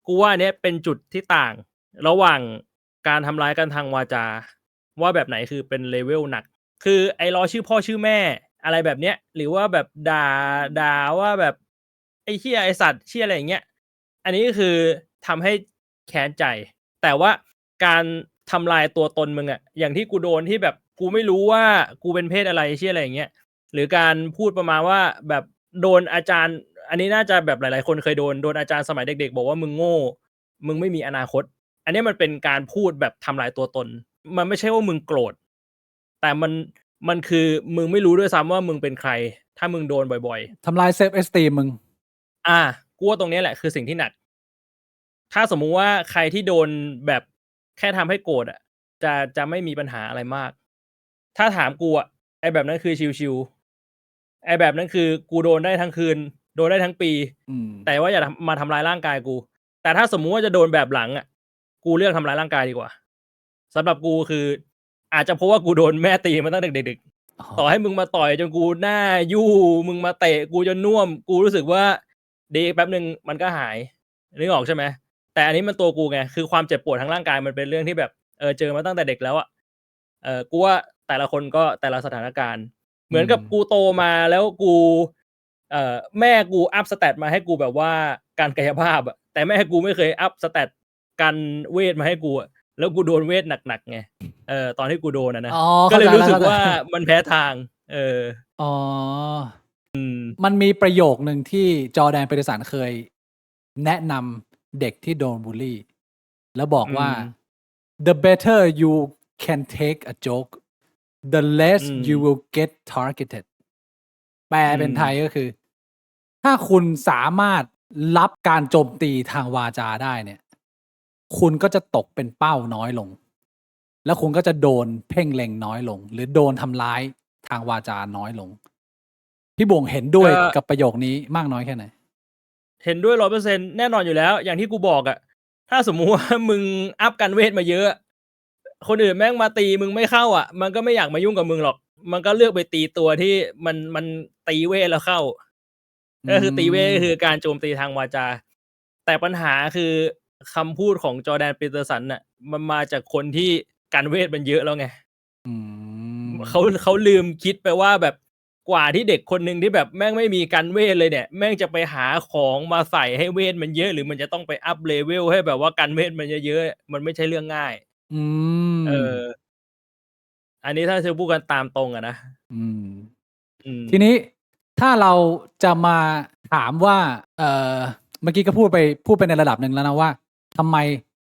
กูว่าอันเนี้ยเป็นจุดที่ต่างระหว่างการทำร้ายกันทางวาจาว่าแบบไหนคือเป็นเลเวลหนักคือไอ้ล้อชื่อพ่อชื่อแม่อะไรแบบเนี้ยหรือว่าแบบด่าว่าแบบไอ้เหี้ยไอ้สัตว์เหี้ยอะไรอย่างเงี้ย อันนี้ก็คือทำให้แค้นใจ แต่ว่าการทำลายตัวตนมึงอะอย่างที่กูโดนที่แบบกูไม่รู้ว่ากูเป็นเพศอะไรเชี่ยอะไรอย่างเงี้ยหรือการพูดประมาณว่าแบบโดนอาจารย์ อันนี้น่าจะแบบหลายๆคนเคยโดนอาจารย์สมัยเด็กๆบอกว่ามึงโง่มึงไม่มีอนาคต อันนี้มันเป็นการพูดแบบทำลายตัวตน มันไม่ใช่ว่ามึงโกรธ แต่มันคือมึงไม่รู้ด้วยซ้ำว่ามึงเป็นใคร ถ้ามึงโดนบ่อยทำลายเซลฟ์เอสตีมมึง กูว่าตรงนี้แหละคือสิ่งที่หนัก ถ้าสมมุติว่าใครที่โดนแบบแค่ทำให้โกรธอะจะไม่มีปัญหาอะไรมาก ถ้าถามกูอะไอ้แบบนั้นคือชิลๆไอ้แบบนั้นคือกูโดนได้ทั้งคืน โดนได้ทั้งปี แต่ว่าอย่ามาทำร้ายร่างกายกู แต่ถ้าสมมุติว่าจะโดนแบบหลังอะกูเลือกทำร้ายร่างกายดีกว่าสำหรับกูคือ อาจจะเพราะว่ากูโดนแม่ตีมาตั้งแต่เด็กๆต่อให้มึงมาต่อยจนกูหน้ายู่มึงมาเตะกูจนน่วม กูรู้สึกว่าดีแป๊บนึงมันก็หายนึกออกใช่ไหมแต่อันนี้มันตัวกูไงคือความเจ็บปวดทางร่างกายมันเป็นเรื่องที่แบบเจอมาตั้งแต่เด็กแล้วอะกูว่าแต่ละคนก็แต่ละสถานการณ์เหมือนกับกูโตมาแล้วกูแม่กูอัพสแตทมาให้กูแบบว่าการกายภาพอะแต่แม่กูไม่เคยอัพสแตทการเวทมาให้กูอะแล้วกูโดนเวทหนักๆไงตอนที่กูโดนนะก็เลยรู้สึกว่ามันแพ้ทางอ๋อมันมีประโยคนึงที่จอร์แดน ปีเตอร์สันเคยแนะนำเด็กที่โดนบูลลี่แล้วบอกว่า the better you can take a joke the less you will get targeted แปลเป็นไทยก็คือ ถ้าคุณสามารถรับการโจมตีทางวาจาได้เนี่ย คุณก็จะตกเป็นเป้าน้อยลง แล้วคุณก็จะโดนเพ่งเล็งน้อยลง หรือโดนทำร้ายทางวาจาน้อยลง พี่บ่งเห็นด้วยกับประโยคนี้มากน้อยแค่ไหน เห็นด้วย 100% แน่นอนอยู่แล้ว อย่างที่กูบอกอะถ้าสมมุติว่ามึงอัพการเวทมาเยอะ คนอื่นแม่งมาตีมึงไม่เข้าอะมันก็ไม่อยากมายุ่งกับมึงหรอก มันก็เลือกไปตีตัวที่มันตีเวทแล้วเข้าก็คือตีเวทก็คือการโจมตีทางวาจา แต่ปัญหาคือคำพูดของจอร์แดน ปีเตอร์สันน่ะมันมาจากคนที่การเวทมันเยอะแล้วไงเขาลืมคิดไปว่าแบบกว่าที่เด็กคนหนึ่งที่แบบแม่งไม่มีการเวทเลยเนี่ยแม่งจะไปหาของมาใส่ให้เวทมันเยอะหรือมันจะต้องไปอัพเลเวลให้แบบว่าการเวทมันเยอะๆมันไม่ใช่เรื่องง่ายอันนี้ถ้าจะพูดกันตามตรงอะนะทีนี้ถ้าเราจะมาถามว่าเมื่อกี้ก็พูดไปในระดับหนึ่งแล้วนะว่าทำไม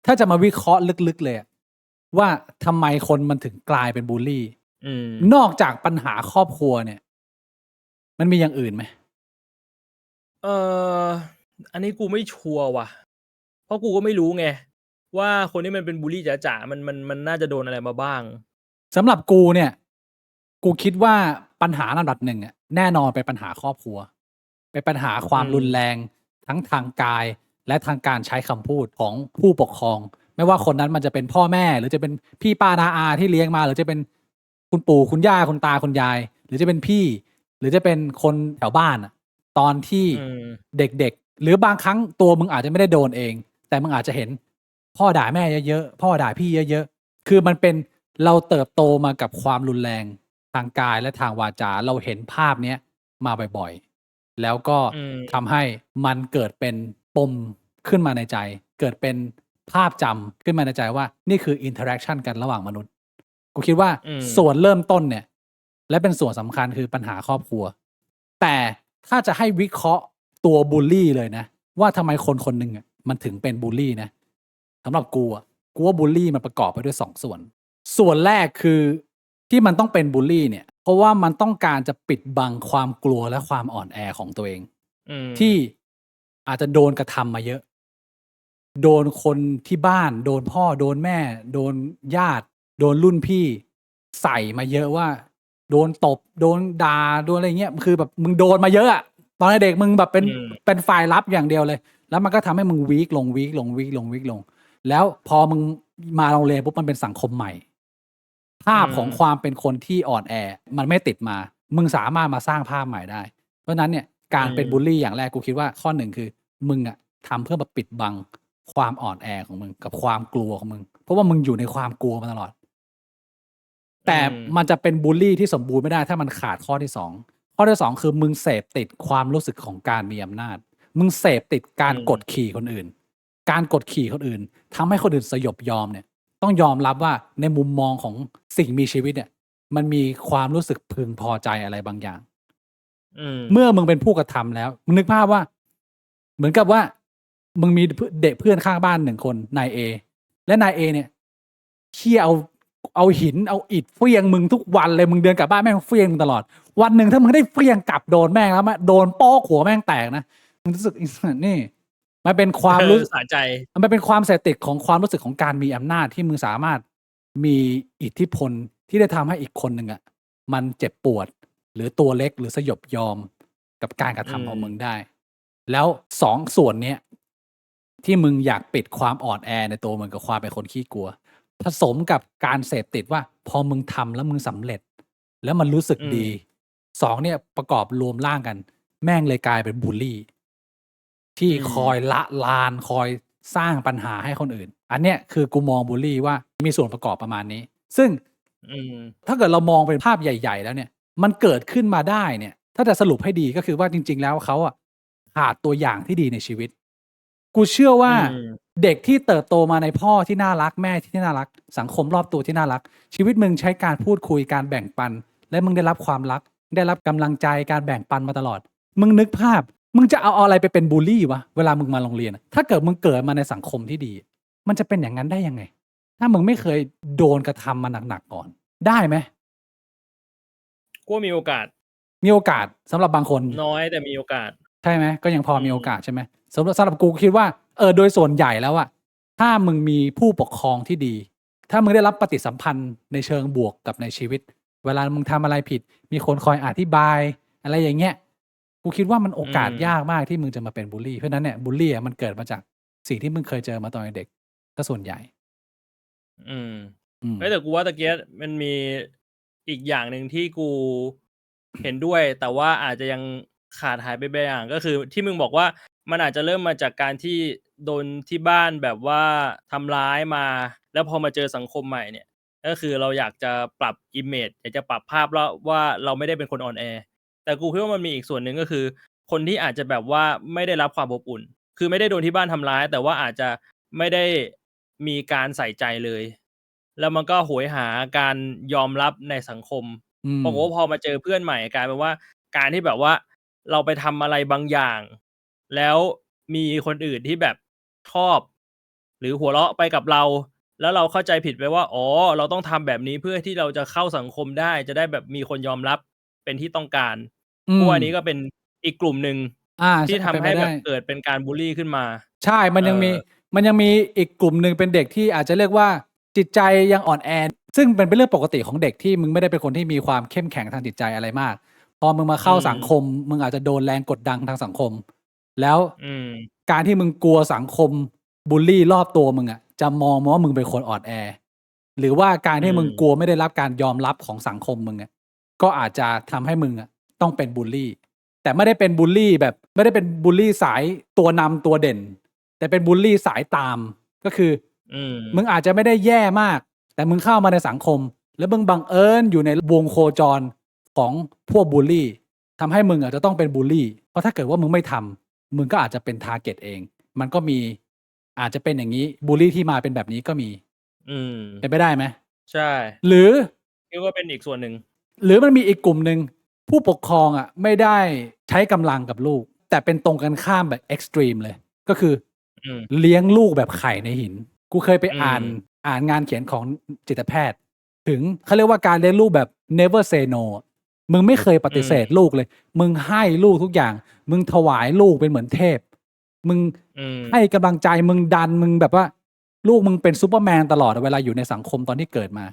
ถ้าจะมาวิเคราะห์ลึกๆเลยว่าทำไมคนมันถึงกลายเป็นบูลลี่นอกจากปัญหาครอบครัวเนี่ยมันมีอย่างอื่นไหมอันนี้กูไม่ชัวร์ว่ะเพราะกูก็ไม่รู้ไงว่าคนที่มันเป็นบูลลี่จ๋าๆมันน่าจะโดนอะไรมาบ้างสำหรับกูเนี่ยกูคิดว่าปัญหาลำดับหนึ่งแน่นอนเป็นปัญหาครอบครัวเป็นปัญหาความรุนแรงทั้งทางกายและทางการใช้คำพูดของผู้ปกครองไม่ว่าคนนั้นมันจะเป็นพ่อแม่หรือจะเป็นพี่ป้านาอาที่เลี้ยงมาหรือจะเป็นคุณปู่คุณย่าคุณตาคุณยายหรือจะเป็นพี่หรือจะเป็นคนแถวบ้านตอนที่เด็กๆหรือบางครั้งตัวมึงอาจจะไม่ได้โดนเองแต่มึงอาจจะเห็นพ่อด่าแม่เยอะๆพ่อด่าพี่เยอะๆคือมันเป็นเราเติบโตมากับความรุนแรงทางกายและทางวาจาเราเห็นภาพเนี้ยมาบ่อยๆแล้วก็ทำให้มันเกิดเป็นปมขึ้นมาในใจเกิดเป็นภาพจำขึ้นมาในใจว่านี่คืออินเทอร์แอคชั่นกันระหว่างมนุษย์กูคิดว่าส่วนเริ่มต้นเนี่ยและเป็นส่วนสำคัญคือปัญหาครอบครัวแต่ถ้าจะให้วิเคราะห์ตัวบูลลี่เลยนะว่าทำไมคนคนหนึ่งมันถึงเป็นบูลลี่นะสำหรับกูว่าบูลลี่มันประกอบไปด้วย2 ส่วนแรกคือที่มันต้องเป็นบูลลี่เนี่ยเพราะว่ามันต้องการจะปิดบังความกลัวและความอ่อนแอของตัวเองที่อาจจะโดนกระทำมาเยอะโดนคนที่บ้านโดนพ่อโดนแม่โดนญาติโดนรุ่นพี่ใส่มาเยอะว่าโดนตบโดนด่าโดนอะไรเงี้ยคือแบบมึงโดนมาเยอะอะตอนเด็กมึงแบบเป็นฝ่ายรับอย่างเดียวเลยแล้วมันก็ทำให้มึงวีคลงแล้วพอมึงมาโรงเรียนปุ๊บมันเป็นสังคมใหม่ภาพของความเป็นคนที่อ่อนแอมันไม่ติดมามึงสามารถมาสร้างภาพใหม่ได้เพราะฉะนั้นเนี่ยการเป็นบูลลี่อย่างแรกกูคิดว่าข้อหนึ่งคือมึงทำเพื่อมาปิดบังความอ่อนแอของมึงกับความกลัวของมึงเพราะว่ามึงอยู่ในความกลัวมาตลอดแต่มันจะเป็นบูลลี่ที่สมบูรณ์ไม่ได้ถ้ามันขาดข้อที่2คือมึงเสพติดความรู้สึกของการมีอำนาจ มึงเสพติดการอืม กดขี่คนอื่น การกดขี่คนอื่นทำให้คนอื่นสยบยอมเนี่ย ต้องยอมรับว่าในมุมมองของสิ่งมีชีวิตเนี่ย มันมีความรู้สึกพึงพอใจอะไรบางอย่าง เมื่อมึงเป็นผู้กระทำแล้วมึงนึกภาพว่า เหมือนกับว่า มึงมีเด็กเพื่อนข้างบ้าน1 คนนายเอและนายเอเนี่ยเหี้ยเอาหินเอาอิฐเฟี้ยงมึงทุกวันเลยมึงเดินกลับบ้านแม่งเฟี้ยงมึงตลอด วันหนึ่งถ้ามึงได้เฟี้ยงกลับโดนแม่งแล้วโดนโป๊กหัวแม่งแตกนะมึงรู้สึกนี่มันเป็นความรู้ สะใจ มันเป็นความเสพติดของความรู้สึกของการมีอำนาจที่มึงสามารถมีอิทธิพลที่ได้ทำให้อีกคนหนึ่งอ่ะมันเจ็บปวดหรือตัวเล็กหรือสยบยอมกับการกระทำของมึงได้ แล้ว2 ส่วนเนี้ยที่มึงอยากปิดความอ่อนแอในตัวมึงกับความเป็นคนขี้กลัว ผสมกับการเสพติดว่า พอมึงทำแล้วมึงสำเร็จ แล้วมันรู้สึกดี2เนี่ยประกอบรวมร่างกัน แม่งเลยกลายเป็นบูลลี่ ที่คอยละลานคอยสร้างปัญหาให้คนอื่น อันเนี้ยคือกูมองบูลลี่ว่ามีส่วนประกอบประมาณนี้ ซึ่งถ้าเกิดเรามองเป็นภาพใหญ่ ๆ แล้วเนี่ย มันเกิดขึ้นมาได้เนี่ย ถ้าจะสรุปให้ดีก็คือว่าจริง ๆ แล้วเขาอะขาดตัวอย่างที่ดีในชีวิต กูเชื่อว่าเด็กที่เติบโตมาในพ่อที่น่ารักแม่ที่น่ารัก สังคมรอบตัวที่น่ารัก ชีวิตมึงใช้การพูดคุยการแบ่งปัน และมึงได้รับความรัก ได้รับกำลังใจการแบ่งปันมาตลอด มึงนึกภาพ มึงจะเอาอะไรไปเป็นบูลลี่วะเวลามึงมาโรงเรียนถ้าเกิดมึงเกิดมาในสังคมที่ดี มันจะเป็นอย่างนั้นได้ยังไง ถ้ามึงไม่เคยโดนกระทำมาหนักๆก่อน ได้ไหมกูมีโอกาสสำหรับบางคน น้อยแต่มีโอกาสใช่ไหมก็ยังพอมีโอกาสใช่ไหมสำหรับกูคิดว่าโดยส่วนใหญ่แล้วอะถ้ามึงมีผู้ปกครองที่ดี ถ้ามึงได้รับปฏิสัมพันธ์ในเชิงบวกกับในชีวิต เวลามึงทำอะไรผิด มีคนคอยอธิบายอะไรอย่างเงี้ยกูคิดว่ามันโอกาสยากมากที่มึงจะมาเป็นบูลลี่เพราะนั้นเนี่ยบูลลี่มันเกิดมาจากสิ่งที่มึงเคยเจอมาตอนเด็กก็ส่วนใหญ่แต่กูว่าตะเกียบมันมีอีกอย่างหนึ่งที่กูเห็นด้วยแต่ว่าอาจจะยังขาดหายไปบางอย่างก็คือที่มึงบอกว่ามันอาจจะเริ่มมาจากการที่โดนที่บ้านแบบว่าทำร้ายมาแล้วพอมาเจอสังคมใหม่เนี่ยก็คือเราอยากจะปรับอิมเมจอยากจะปรับภาพแล้วว่าเราไม่ได้เป็นคนอ่อนแอแต่กูคิดว่ามันมีอีกส่วนหนึ่งก็คือคนที่อาจจะแบบว่าไม่ได้รับความอบอุ่นคือไม่ได้โดนที่บ้านทำร้ายแต่ว่าอาจจะไม่ได้มีการใส่ใจเลยแล้วมันก็โหยหาการยอมรับในสังคมปรากฏว่าพอมาเจอเพื่อนใหม่กลายเป็นว่าการที่แบบว่าเราไปทำอะไรบางอย่างแล้วมีคนอื่นที่แบบชอบหรือหัวเราะไปกับเราแล้วเราเข้าใจผิดไปว่าอ๋อเราต้องทำแบบนี้เพื่อที่เราจะเข้าสังคมได้จะได้แบบมีคนยอมรับเป็นที่ต้องการพวกอันนี้ก็เป็นอีกกลุ่มหนึ่งที่ทำให้แบบเกิดเป็นการบูลลี่ขึ้นมาใช่มันยังมีอีกกลุ่มหนึ่งเป็นเด็กที่อาจจะเรียกว่าจิตใจยังอ่อนแอซึ่งเป็นเรื่องปกติของเด็กที่มึงไม่ได้เป็นคนที่มีความเข้มแข็งทางจิตใจอะไรมากพอมึงมาเข้าสังคมมึงอาจจะโดนแรงกดดันทางสังคมแล้วการที่มึงกลัวสังคมบูลลี่รอบตัวมึงอ่ะจะมองว่ามึงเป็นคนอ่อนแอหรือว่าการที่มึงกลัวไม่ได้รับการยอมรับของสังคมมึงอ่ะก็อาจจะทำให้มึงอ่ะต้องเป็นบูลลี่แต่ไม่ได้เป็นบูลลี่แบบไม่ได้เป็นบูลลี่สายตัวนำตัวเด่นแต่เป็นบูลลี่สายตามก็คือมึงอาจจะไม่ได้แย่มากแต่มึงเข้ามาในสังคมแล้วมึงบังเอิญอยู่ในวงโคจรของพวกบูลลี่ทำให้มึงอาจจะต้องเป็นบูลลี่เพราะถ้าเกิดว่ามึงไม่ทำมึงก็อาจจะเป็นทาร์เก็ตเองมันก็มีอาจจะเป็นอย่างนี้บูลลี่ที่มาเป็นแบบนี้ก็มีเป็นไปได้ไหมใช่หรือคิดว่าเป็นอีกส่วนหนึ่งหรือมันมีอีกกลุ่มหนึ่งผู้ปกครองอ่ะไม่ได้ใช้กำลังกับลูกแต่เป็นตรงกันข้ามแบบเอ็กซ์ตรีมเลยก็คือเลี้ยงลูกแบบไข่ในหินกูเคยไปอ่านงานเขียนของจิตแพทย์ถึงเขาเรียกว่าการเลี้ยงลูกแบบ never say no มึงไม่เคยปฏิเสธลูกเลยมึงให้ลูกทุกอย่างมึงถวายลูกเป็นเหมือนเทพมึงให้กำลังใจมึงดันมึงแบบว่าลูกมึงเป็นซูเปอร์แมนตลอดเวลาอยู่ในสังคมตอนที่เกิดมา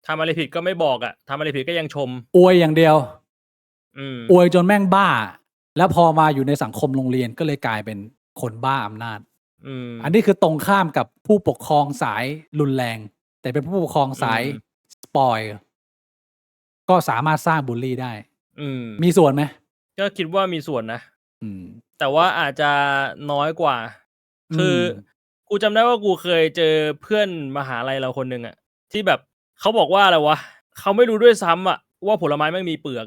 ทำอะไรผิดก็ไม่บอกอ่ะทำอะไรผิดก็ยังชมอวยอย่างเดียวอวยจนแม่งบ้าแล้วพอมาอยู่ในสังคมโรงเรียนก็เลยกลายเป็นคนบ้าอำนาจอันนี้คือตรงข้ามกับผู้ปกครองสายรุนแรงแต่เป็นผู้ปกครองสายสปอยก็สามารถสร้างบูลลี่ได้มีส่วนไหมก็คิดว่ามีส่วนนะแต่ว่าอาจจะน้อยกว่าคือกูจำได้ว่ากูเคยเจอเพื่อนมหาลัยเราคนหนึ่งอ่ะที่แบบเขาบอกว่าอะไรวะเขาไม่รู้ด้วยซ้ำอ่ะว่าผลไม้ไม่มีเปลือก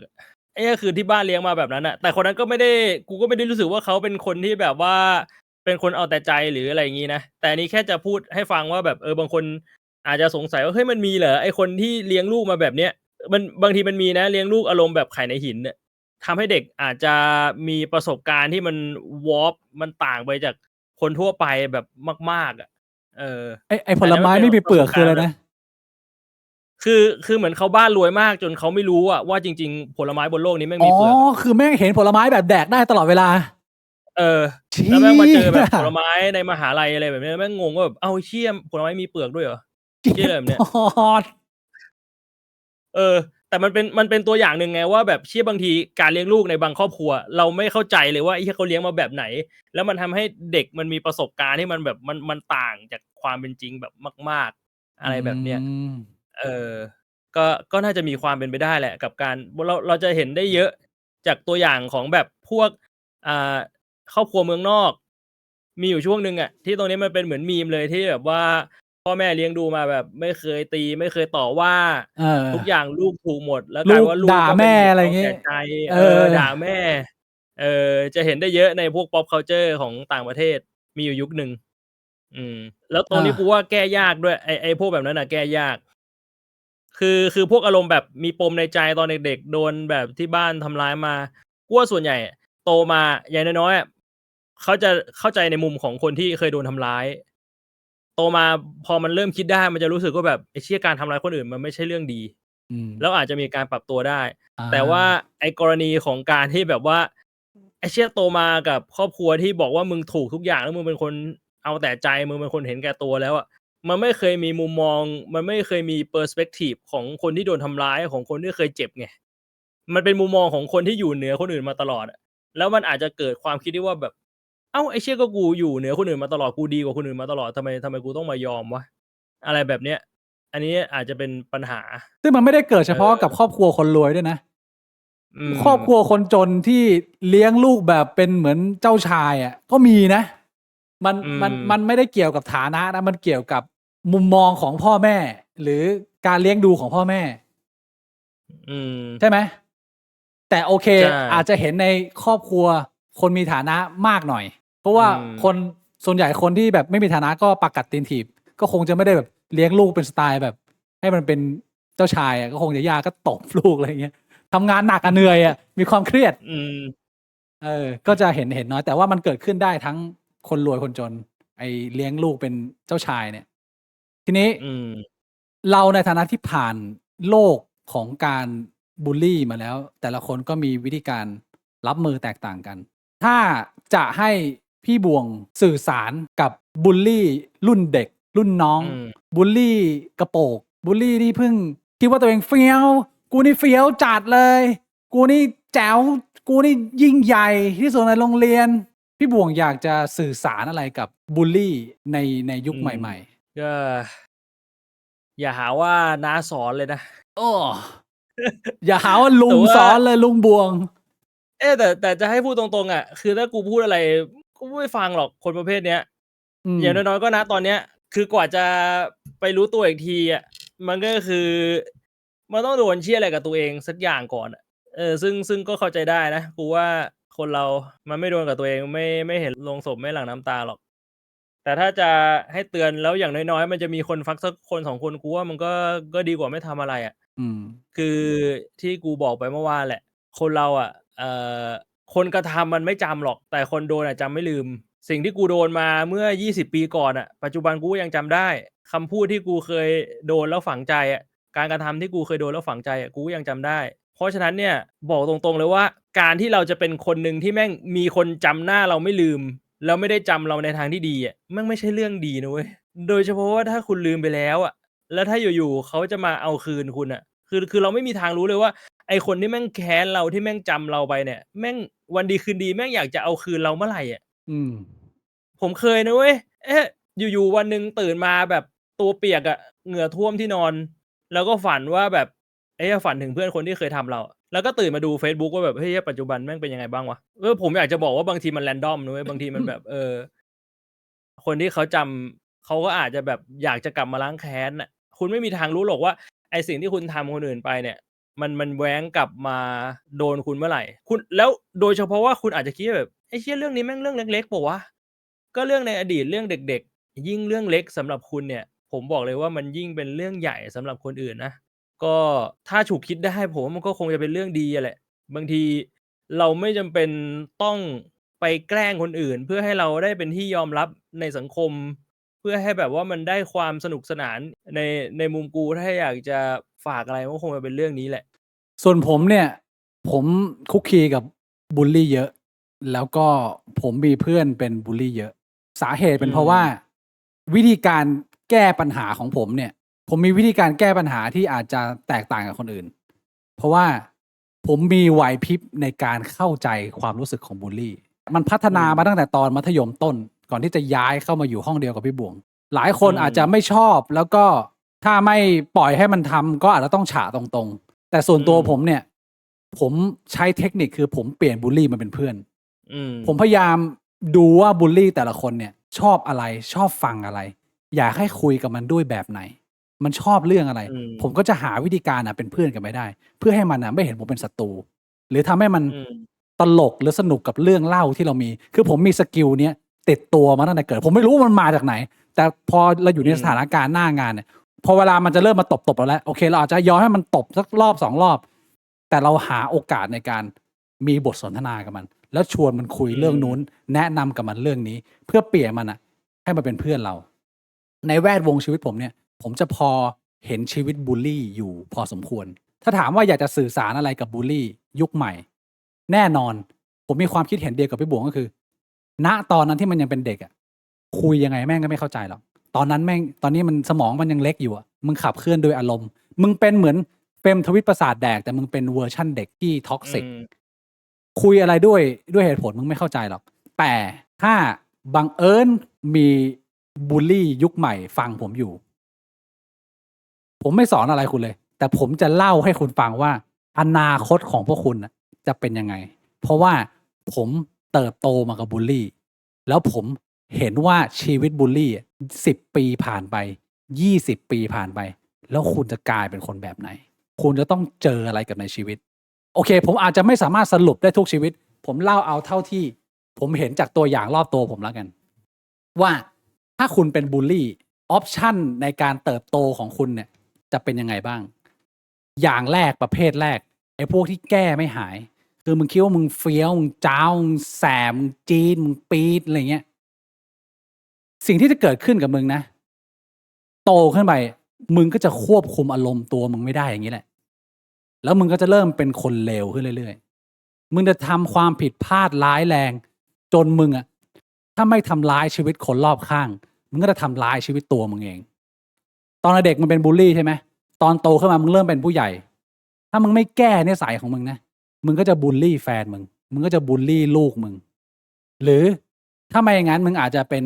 ไอ ก็คือที่บ้านเลี้ยงมาแบบนั้นน่ะแต่คนนั้นก็ไม่ได้กูก็ไม่ได้รู้สึกว่าเขาเป็นคนที่แบบว่าเป็นคนเอาแต่ใจหรืออะไรอย่างงี้นะแต่อันนี้แค่จะพูดให้ฟังว่าแบบบางคนอาจจะสงสัยว่าเฮ้ยมันมีเหรอไอ้คนที่เลี้ยงลูกมาแบบเนี้ยมันบางทีมันมีนะเลี้ยงลูกอารมณ์แบบไข่ในหินเนี่ยทำให้เด็กอาจจะมีประสบการณ์ที่มัน warp มันต่างไปจากคนทั่วไปแบบมากๆอะเออไอ้ผแต่อันนั้นมันเป็นลไม้ไม่มีประสเปลือกคืออะไรบการณ์แบบนะคือเหมือนเขาบ้านรวยมากจนเขาไม่รู้อะว่าจริงๆผลไม้บนโลกนี้แม่งอ๋อมีเปลือกอะ คือแม่งเห็นผลไม้แบบแดกได้ตลอดเวลาเออเชี่แล้วแม่งมาเจอแบบยผลไม้ในมหาลัยอะไรแบบเนี้ยแม่งงงว่าแบบอ้าวเชี่ยผลไม้มีเปลือกด้วยเหรอเจ็เชี่ยอะไรบปแบบเนี้ยอดเออแต่มันเป็นตัวอย่างหนึ่งไงว่าแบบเชี่ยบางทีการเลี้ยงลูกในบางครอบครัวเราไม่เข้าใจเลยว่าไอ้เหี้ยเขาเลี้ยงมาแบบไหนแล้วมันทำให้เด็กมันมีประสบการณ์ที่มันแบบมันต่างจากความเป็นจริงแบบมากๆอะไรอืแบบเนี้ยมเออก็น่าจะมีความเป็นไปได้แหละกับการเราจะเห็นได้เยอะจากตัวอย่างของแบบพวกอ่า ครอบครัวเมืองนอกมีอยู่ช่วงหนึ่งอะที่ตรงนี้มันเป็นเหมือนมีมเลยที่แบบว่าพ่อแม่เลี้ยงดูมาแบบไม่เคยตีไม่เคยต่อว่าเออทุกอย่างลูกถูกหมดแล้วกลายลูกว่าลูกด่าแม่ก็เป็นเด็กอะไรงี้เอาแต่ใจเออด่าแม่จะเห็นได้เยอะในพวก pop culture ของต่างประเทศมีอยู่ยุคหนึ่งอืมแล้วตรงอานี้กูว่าแก้ยากด้วยไอ้พวกแบบนั้นน่ะแก้ยาก คือพวกอารมณ์แบบมีปมในใจตอนเด็กๆโดนแบบที่บ้านทำร้ายมากูว่าส่วนใหญ่อะโตมาอย่างน้อยๆอะเขาจะเข้าใจในมุมของคนที่เคยโดนทำร้ายโตมาพอมันเริ่มคิดได้มันจะรู้สึกว่าแบบไอ้เชี่ยการทำร้ายคนอื่นมันไม่ใช่เรื่องดีอืมแล้วอาจจะมีการปรับตัวได้อาแต่ว่าไอ้กรณีของการที่แบบว่าไอ้เชี่ยโตมากับครอบครัวที่บอกว่ามึงถูกทุกอย่างแล้วมึงเป็นคนเอาแต่ใจมึงเป็นคนเห็นแก่ตัวแล้วอะ มันไม่เคยมีมุมมองมันไม่เคยมี perspective ของคนที่โดนทำร้ายของคนที่เคยเจ็บไงมันเป็นมุมมองของคนที่อยู่เหนือคนอื่นมาตลอดอะแล้วมันอาจจะเกิดความคิดที่ว่าแบบอ้าวไอ้เชี่ยก็กูอยู่เหนือคนอื่นมาตลอดกูดีกว่าคนอื่นมาตลอดทำไมกูต้องมายอมวะอะไรแบบเนี้ยอันนี้อาจจะเป็นปัญหาซึ่งมันไม่ได้เกิดเฉเอพาะกับครออบครัวคนรวยด้วยนะอืครอบครัวมคนจนที่เลี้ยงลูกแบบเป็นเหมือนเจ้าชายอะก็มีนะมันอืมันมไม่ได้เกี่ยวกับฐานะนะมันเกี่ยวกับมุมมองของพ่อแม่หรือการเลี้ยงดูของพ่อแม่อืมใช่ไหมแต่โอเคใช่อาจจะเห็นในครอบครัวคนมีฐานะมากหน่อยเพราะอืว่ามคนส่วนใหญ่คนที่แบบไม่มีฐานะก็ปากกัดตีนถีบก็คงจะไม่ได้แบบเลี้ยงลูกเป็นสไตล์แบบให้มันเป็นเจ้าชายอะก็คงจะยากก็ตบลูกอะไรอย่างเงี้ยทำงานหนักอะเหนื่อยอะมีความเครียด อืมก็จะเห็นน้อยแต่ว่ามันเกิดขึ้นได้ทั้งคนรวยคนจนไอ้เลี้ยงลูกเป็นเจ้าชายเนี่ยทีนี้อืมเราในฐานะที่ผ่านโลกของการบุลลีมาแล้วแต่ละคนก็มีวิธีการรับมือแตกต่างกันถ้าจะให้พี่บวงสื่อสารกับบุลลีรุ่นเด็กรุ่นน้องอืมบุลลีกระโปกบุลลีที่เพิ่งคิดว่าตัวเองเฟี้ยวกูนี่เฟี้ยวจัดเลย กูนี่แจ๋วกูนี่ยิ่งใหญ่ที่สุดในโรงเรียนพี่บวงอยากจะสื่อสารอะไรกับบุลลีในยุอืคมใหม่ก็อย่าหาว่าน้าสอนเลยนะ ๆอ้ออย่าหาว่าลุงสแต่ว่าอนเลยลุงบวงแต่จะให้พูดตรงๆอะคือถ้ากูพูดอะไรกูไม่ฟังหรอกคนประเภทเนี้ยอืมอย่างน้อยๆก็ณตอนเนี้ยคือกว่าจะไปรู้ตัวอีกทีอะมันก็คือมันต้องโดนเชี่ยอะไรกับตัวเองสักอย่างก่อนอะซึ่งก็เข้าใจได้นะกูว่าคนเรามันไม่โดนกับตัวเองไม่เห็นโลงศพไม่หลั่งน้ำตาหรอกแต่ถ้าจะให้เตือนแล้วอย่างน้อยๆมันจะมีคนฟักสักคน2คนกูว่ามันก็ดีกว่าไม่ทำอะไรอะ อืมคือที่กูบอกไปเมื่อวานแหละคนเราอะคนกระทำมันไม่จำหรอกแต่คนโดนอะจำไม่ลืมสิ่งที่กูโดนมาเมื่อ20ปีก่อนอะปัจจุบันกูก็ยังจำได้คำพูดที่กูเคยโดนแล้วฝังใจอะการกระทำที่กูเคยโดนแล้วฝังใจอะกูก็ยังจำได้เพราะฉะนั้นเนี่ยบอกตรงๆเลยว่าการที่เราจะเป็นคนหนึ่งที่แม่งมีคนจำหน้าเราไม่ลืมแล้วไม่ได้จำเราในทางที่ดีอะแม่งไม่ใช่เรื่องดีนะเว้ยโดยเฉพาะว่าถ้าคุณลืมไปแล้วอะแล้วถ้าอยู่ๆเขาจะมาเอาคืนคุณน่ะ คือเราไม่มีทางรู้เลยว่าไอ้คนที่แม่งแค้นเราที่แม่งจำเราไปเนี่ยแม่งวันดีคืนดีแม่งอยากจะเอาคืนเราเมื่อไหร่อะอืมผมเคยนะเว้ยอยู่ๆวันหนึ่งตื่นมาแบบตัวเปียกอะเหงื่อท่วมที่นอนแล้วก็ฝันว่าแบบฝันถึงเพื่อนคนที่เคยทำเราอะแล้วก็ตื่นมาดูเฟซบุ๊กว่าแบบเฮ้ยปัจจุบันแม่งเป็นยังไงบ้างวะผมอยากจะบอกว่าบางทีมัน random นะเว้ยบางทีมันแบบคนที่เขาจำเขาก็อาจจะแบบอยากจะกลับมาล้างแค้นน่ะคุณไม่มีทางรู้หรอกว่าไอ้สิ่งที่คุณทำคนอื่นไปเนี่ย มันแว้งกลับมาโดนคุณเมื่อไหร่คุณแล้วโดยเฉพาะว่าคุณอาจจะคิดว่าแบบไอ้เชี่ยเรื่องนี้แม่งเรื่องเล็กๆเปล่าวะก็เรื่องในอดีตเรื่องเด็กๆยิ่งเรื่องเล็กสำหรับคุณเนี่ยผมบอกเลยว่ามันยิ่งเป็นเรื่องใหญ่สำหรับคนอื่นนะก็ถ้าฉุกคิดได้ผมว่ามันก็คงจะเป็นเรื่องดีอะแหละบางทีเราไม่จำเป็นต้องไปแกล้งคนอื่นเพื่อให้เราได้เป็นที่ยอมรับในสังคม เพื่อให้แบบว่ามันได้ความสนุกสนานในในมุมกูถ้าอยากจะฝากอะไรก็คงจะเป็นเรื่องนี้แหละส่วนผมเนี่ยผมคุกคีกับบุลลีเยอะแล้วก็ผมมีเพื่อนเป็นบุลลีเยอะสาเหตุเป็นเพราะว่าวิธีการแก้ปัญหาของผมเนี่ยผมมีวิธีการแก้ปัญหาที่อาจจะแตกต่างกับคนอื่นเพราะว่าผมมีไหวพริบในการเข้าใจความรู้สึกของบุลลีมันพัฒนามาตั้งแต่ตอนมัธยมต้นก่อนที่จะย้ายเข้ามาอยู่ห้องเดียวกับพี่บวงหลายคนอาจจะไม่ชอบแล้วก็ถ้าไม่ปล่อยให้มันทำก็อาจจะต้องฉะตรงๆแต่ส่วนตัวผมเนี่ยผมใช้เทคนิคคือผมเปลี่ยนบุลลีมาเป็นเพื่อนผมพยายามดูว่าบุลลีแต่ละคนเนี่ยชอบอะไรชอบฟังอะไรอยากให้คุยกับมันด้วยแบบไหนมันชอบเรื่องอะไรผมก็จะหาวิธีการเป็นเพื่อนกันไม่ได้เพื่อให้มันไม่เห็นผมเป็นศัตรูหรือทำให้มันตลกหรือสนุกกับเรื่องเล่าที่เรามีคือผมมีสกิลเนี้ยติดตัวมาตั้งแต่เกิดผมไม่รู้ว่ามันมาจากไหนแต่พอเราอยู่ในสถานการณ์หน้างานเนี่ยพอเวลามันจะเริ่มมาตบเราแล้วโอเคเราอาจจะยอมให้มันตบสักรอบ2 รอบแต่เราหาโอกาสในการมีบทสนทนากับมันแล้วชวนมันคุยเรื่องนู้นแนะนำกับมันเรื่องนี้เพื่อเปลี่ยนมันให้มันเป็นเพื่อนเราในแวดวงชีวิตผมเนี่ยผมจะพอเห็นชีวิตบูลลี่อยู่พอสมควรถ้าถามว่าอยากจะสื่อสารอะไรกับบูลลี่ยุคใหม่แน่นอนผมมีความคิดเห็นเดียวกับพี่บวงก็คือณตอนนั้นที่มันยังเป็นเด็กคุยยังไงแม่งก็ไม่เข้าใจหรอกตอนนั้นแม่งตอนนี้มันสมองมันยังเล็กอยู่มึงขับเคลื่อนโดยอารมณ์มึงเป็นเหมือนเฟมทวิตประสาทแดกแต่มึงเป็นเวอร์ชั่นเด็กที่ท็อกซิกคุยอะไรด้วยเหตุผลมึงไม่เข้าใจหรอกแต่ถ้าบังเอิญมีบูลลี่ยุคใหม่ฟังผมอยู่ผมไม่สอนอะไรคุณเลยแต่ผมจะเล่าให้คุณฟังว่าอนาคตของพวกคุณจะเป็นยังไงเพราะว่าผมเติบโตมากับบูลลี่แล้วผมเห็นว่าชีวิตบูลลี่10 ปีผ่านไป20 ปีผ่านไปแล้วคุณจะกลายเป็นคนแบบไหนคุณจะต้องเจออะไรกับในชีวิตโอเคผมอาจจะไม่สามารถสรุปได้ทุกชีวิตผมเล่าเอาเท่าที่ผมเห็นจากตัวอย่างรอบตัวผมแล้วกันว่าถ้าคุณเป็นบูลลี่ออปชั่นในการเติบโตของคุณเนี่ยจะเป็นยังไงบ้างอย่างแรกประเภทแรกไอ้พวกที่แก้ไม่หายคือมึงคิดว่ามึงเฟี้ยวมึงจ้าวมึงแสบมึงจี๊ดมึงปี๊ดอะไรเงี้ยสิ่งที่จะเกิดขึ้นกับมึงนะโตขึ้นไปมึงก็จะควบคุมอารมณ์ตัวมึงไม่ได้อย่างนี้แหละแล้วมึงก็จะเริ่มเป็นคนเลวขึ้นเรื่อยๆมึงจะทำความผิดพลาดร้ายแรงจนมึงถ้าไม่ทำร้ายชีวิตคนรอบข้างมึงก็จะทำร้ายชีวิตตัวมึงเองตอนเด็กมึงเป็นบูลลี่ใช่ไหมตอนโตขึ้นมามึงเริ่มเป็นผู้ใหญ่ถ้ามึงไม่แก้นิสัยของมึงนะมึงก็จะบูลลี่แฟนมึงก็จะบูลลี่ลูกมึงหรือถ้าไม่อย่างนั้นมึงอาจจะเป็น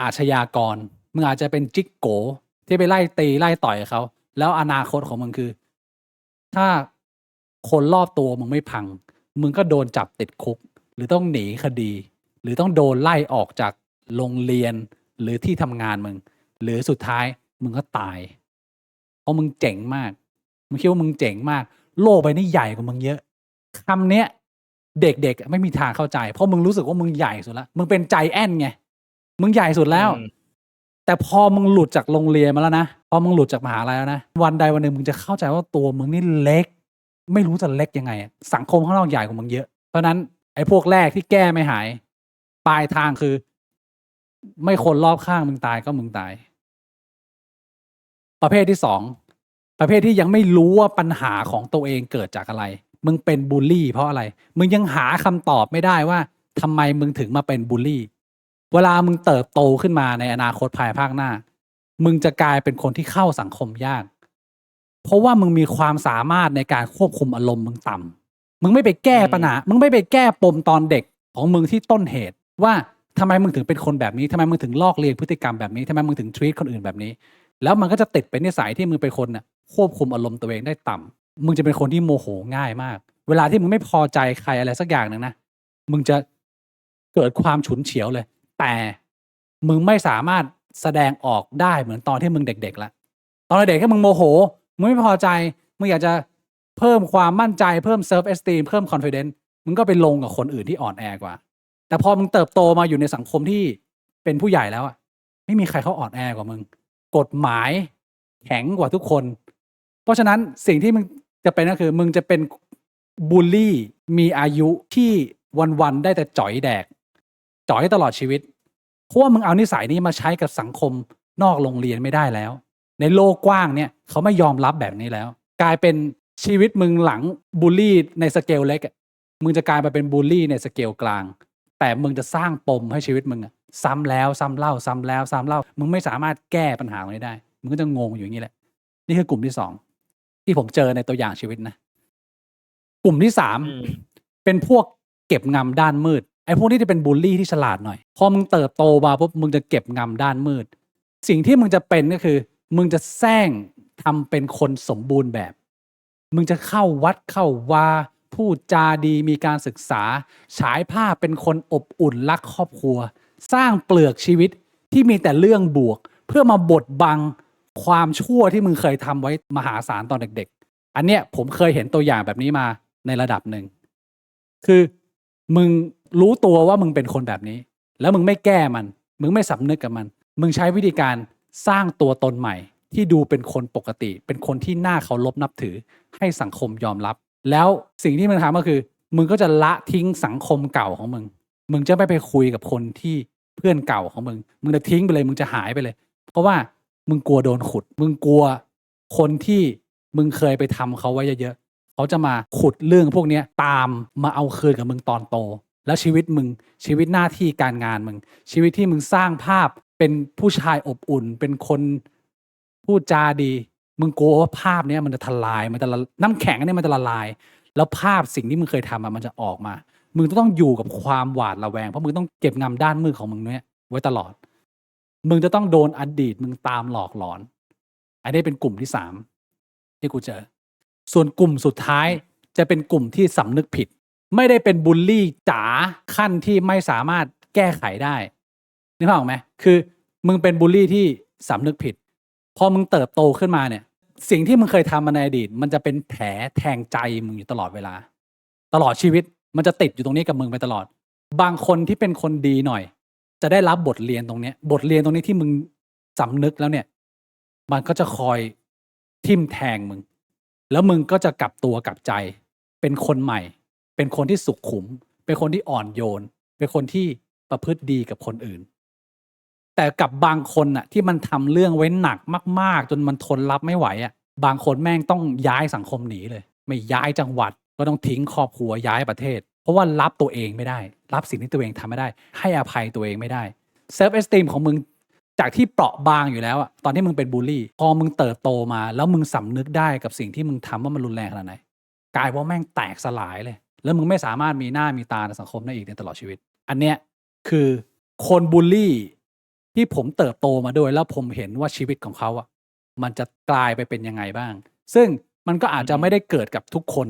อาชญากรมึงอาจจะเป็นจิ๊กโกที่ไปไล่ตีไล่ต่อยเขาแล้วอนาคตของมึงคือถ้าคนรอบตัวมึงไม่พังมึงก็โดนจับติดคุกหรือต้องหนีคดีหรือต้องโดนไล่ออกจากโรงเรียนหรือที่ทำงานมึงหรือสุดท้ายมึงก็ตายเพราะมึงเจ๋งมากมึงคิดว่ามึงเจ๋งมากโลกใบนี้ใหญ่กว่ามึงเยอะคำเนี้ยเด็กๆไม่มีทางเข้าใจเพราะมึงรู้สึกว่ามึงใหญ่สุดแล้วมึงเป็นใจแอนไงมึงใหญ่สุดแล้วแต่พอมึงหลุดจากโรงเรียนมาแล้วนะพอมึงหลุดจากมหาลัยแล้วนะวันใดวันหนึ่งมึงจะเข้าใจว่าตัวมึงนี่เล็กไม่รู้จะเล็กยังไงสังคมข้างนอกใหญ่กว่ามึงเยอะเพราะนั้นไอ้พวกแรกที่แก้ไม่หายปลายทางคือไม่คนรอบข้างมึงตายก็มึงตายประเภทที่2ประเภทที่ยังไม่รู้ว่าปัญหาของตัวเองเกิดจากอะไรมึงเป็นบูลลี่เพราะอะไรมึงยังหาคำตอบไม่ได้ว่าทำไมมึงถึงมาเป็นบูลลี่เวลามึงเติบโตขึ้นมาในอนาคตภายภาคหน้ามึงจะกลายเป็นคนที่เข้าสังคมยากเพราะว่ามึงมีความสามารถในการควบคุมอารมณ์มึงต่ำมึงไม่ไปแก้ปัญหามึงไม่ไปแก้ปมตอนเด็กของมึงที่ต้นเหตุว่าทำไมมึงถึงเป็นคนแบบนี้ทำไมมึงถึงลอกเลียนพฤติกรรมแบบนี้ทำไมมึงถึง treat คนอื่นแบบนี้แล้วมันก็จะติดเป็นนิสัยที่มึงเป็นคนควบคุมอารมณ์ตัวเองได้ต่ำมึงจะเป็นคนที่โมโหง่ายมากเวลาที่มึงไม่พอใจใครอะไรสักอย่างนึงนะมึงจะเกิดความฉุนเฉียวเลยแต่มึงไม่สามารถแสดงออกได้เหมือนตอนที่มึงเด็กๆละตอนเด็กแค่มึงโมโหมึงไม่พอใจมึงอยากจะ เพิ่มความมั่นใจเพิ่ม self esteem เพิ่ม confidence มึงก็ไปลงกับคนอื่นที่อ่อนแอกว่าแต่พอมึงเติบโตมาอยู่ในสังคมที่เป็นผู้ใหญ่แล้วอะไม่มีใครเขาอ่อนแอกว่ามึงกฎหมายแข็งกว่าทุกคนเพราะฉะนั้นสิ่งที่มึงจะเป็นก็คือมึงจะเป็นบูลลี่มีอายุที่วันๆได้แต่จ่อยแดกจ่อยตลอดชีวิตเพราะว่ามึงเอานิสัยนี้มาใช้กับสังคมนอกโรงเรียนไม่ได้แล้วในโลกกว้างเนี่ยเขาไม่ยอมรับแบบนี้แล้วกลายเป็นชีวิตมึงหลังบูลลี่ในสเกลเล็กมึงจะกลายมาเป็นบูลลี่ในสเกลกลางแต่มึงจะสร้างปมให้ชีวิตมึงซ้ำแล้วซ้ำเล่าซ้ำแล้วซ้ำเล่ามึงไม่สามารถแก้ปัญหาตรงนี้ได้มึงก็จะงงอยู่อย่างนี้แหละนี่คือกลุ่มที่2ที่ผมเจอในตัวอย่างชีวิตนะกลุ่มที่3เป็นพวกเก็บงำด้านมืดไอ้พวกนี้จะเป็นบูลลี่ที่ฉลาดหน่อยพอมึงเติบโตมาปุ๊บมึงจะเก็บงำด้านมืดสิ่งที่มึงจะเป็นก็คือมึงจะแซงทำเป็นคนสมบูรณ์แบบมึงจะเข้าวัดเข้าวาพูดจาดีมีการศึกษาฉายภาพเป็นคนอบอุ่นรักครอบครัวสร้างเปลือกชีวิตที่มีแต่เรื่องบวกเพื่อมาบดบังความชั่วที่มึงเคยทำไว้มหาศาลตอนเด็กๆอันเนี้ยผมเคยเห็นตัวอย่างแบบนี้มาในระดับหนึ่งคือมึงรู้ตัวว่ามึงเป็นคนแบบนี้แล้วมึงไม่แก้มันมึงไม่สำนึกกับมันมึงใช้วิธีการสร้างตัวตนใหม่ที่ดูเป็นคนปกติเป็นคนที่น่าเคารพนับถือให้สังคมยอมรับแล้วสิ่งที่มึงทำก็คือมึงก็จะละทิ้งสังคมเก่าของมึงมึงจะไม่ไปคุยกับคนที่เพื่อนเก่าของมึงมึงจะทิ้งไปเลยมึงจะหายไปเลยเพราะว่ามึงกลัวโดนขุดมึงกลัวคนที่มึงเคยไปทำเขาไว้เยอะๆเขาจะมาขุดเรื่องพวกนี้ตามมาเอาคืนกับมึงตอนโตแล้วชีวิตมึงชีวิตหน้าที่การงานมึงชีวิตที่มึงสร้างภาพเป็นผู้ชายอบอุ่นเป็นคนพูดจาดีมึงกลัวว่าภาพนี้มันจะทลายมันจะน้ำแข็งเนี่ยมันจะละลายแล้วภาพสิ่งที่มึงเคยทำมันจะออกมามึงต้องอยู่กับความหวาดระแวงเพราะมึงต้องเก็บงำด้านมืดของมึงเนี่ยไว้ตลอดมึงจะต้องโดนอดีตมึงตามหลอกหลอนอันนี้เป็นกลุ่มที่3ที่กูเจอส่วนกลุ่มสุดท้ายจะเป็นกลุ่มที่สำนึกผิดไม่ได้เป็นบูลลี่จ๋าขั้นที่ไม่สามารถแก้ไขได้นึกภาพออกไหมคือมึงเป็นบูลลี่ที่สำนึกผิดพอมึงเติบโตขึ้นมาเนี่ยสิ่งที่มึงเคยทำมาในอดีตมันจะเป็นแผลแทงใจมึงอยู่ตลอดเวลาตลอดชีวิตมันจะติดอยู่ตรงนี้กับมึงไปตลอดบางคนที่เป็นคนดีหน่อยจะได้รับบทเรียนตรงนี้บทเรียนตรงนี้ที่มึงสำนึกแล้วเนี่ยมันก็จะคอยทิ่มแทงมึงแล้วมึงก็จะกลับตัวกลับใจเป็นคนใหม่เป็นคนที่สุขุมเป็นคนที่อ่อนโยนเป็นคนที่ประพฤติดีกับคนอื่นแต่กับบางคนน่ะที่มันทำเรื่องไว้หนักมากๆจนมันทนรับไม่ไหวอ่ะบางคนแม่งต้องย้ายสังคมหนีเลยไม่ย้ายจังหวัดก็ต้องทิ้งครอบครัวย้ายประเทศเพราะว่ารับตัวเองไม่ได้รับสิ่งที่ตัวเองทำไม่ได้ให้อภัยตัวเองไม่ได้เซลฟ์เอสตีมของมึงจากที่เปราะบางอยู่แล้วอ่ะตอนที่มึงเป็นบูลลี่พอมึงเติบโตมาแล้วมึงสำนึกได้กับสิ่งที่มึงทำว่ามันรุนแรงขนาดไหนกลายว่าแม่งแตกสลายเลยแล้วมึงไม่สามารถมีหน้ามีตาในสังคมได้อีกในตลอดชีวิตอันเนี้ยคือคนบูลลี่ที่ผมเติบโตมาด้วยแล้วผมเห็นว่าชีวิตของเขาอ่ะมันจะกลายไปเป็นยังไงบ้างซึ่งมันก็อาจจะไม่ได้เกิดกับทุกคน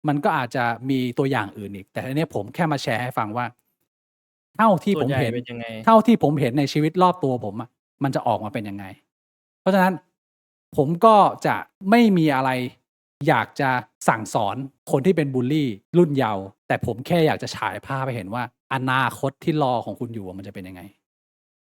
มันก็อาจจะมีตัวอย่างอื่นอีกแต่อันนี้ผมแค่มาแชร์ให้ฟังว่าเท่าที่ผมเห็นเท่าที่ผมเห็นในชีวิตรอบตัวผมอ่ะมันจะออกมาเป็นยังไงเพราะฉะนั้นผมก็จะไม่มีอะไรอยากจะสั่งสอนคนที่เป็นบูลลี่รุ่นเยาว์แต่ผมแค่อยากจะฉายภาพให้เห็นว่าอนาคตที่รอของคุณอยู่มันจะเป็นยังไง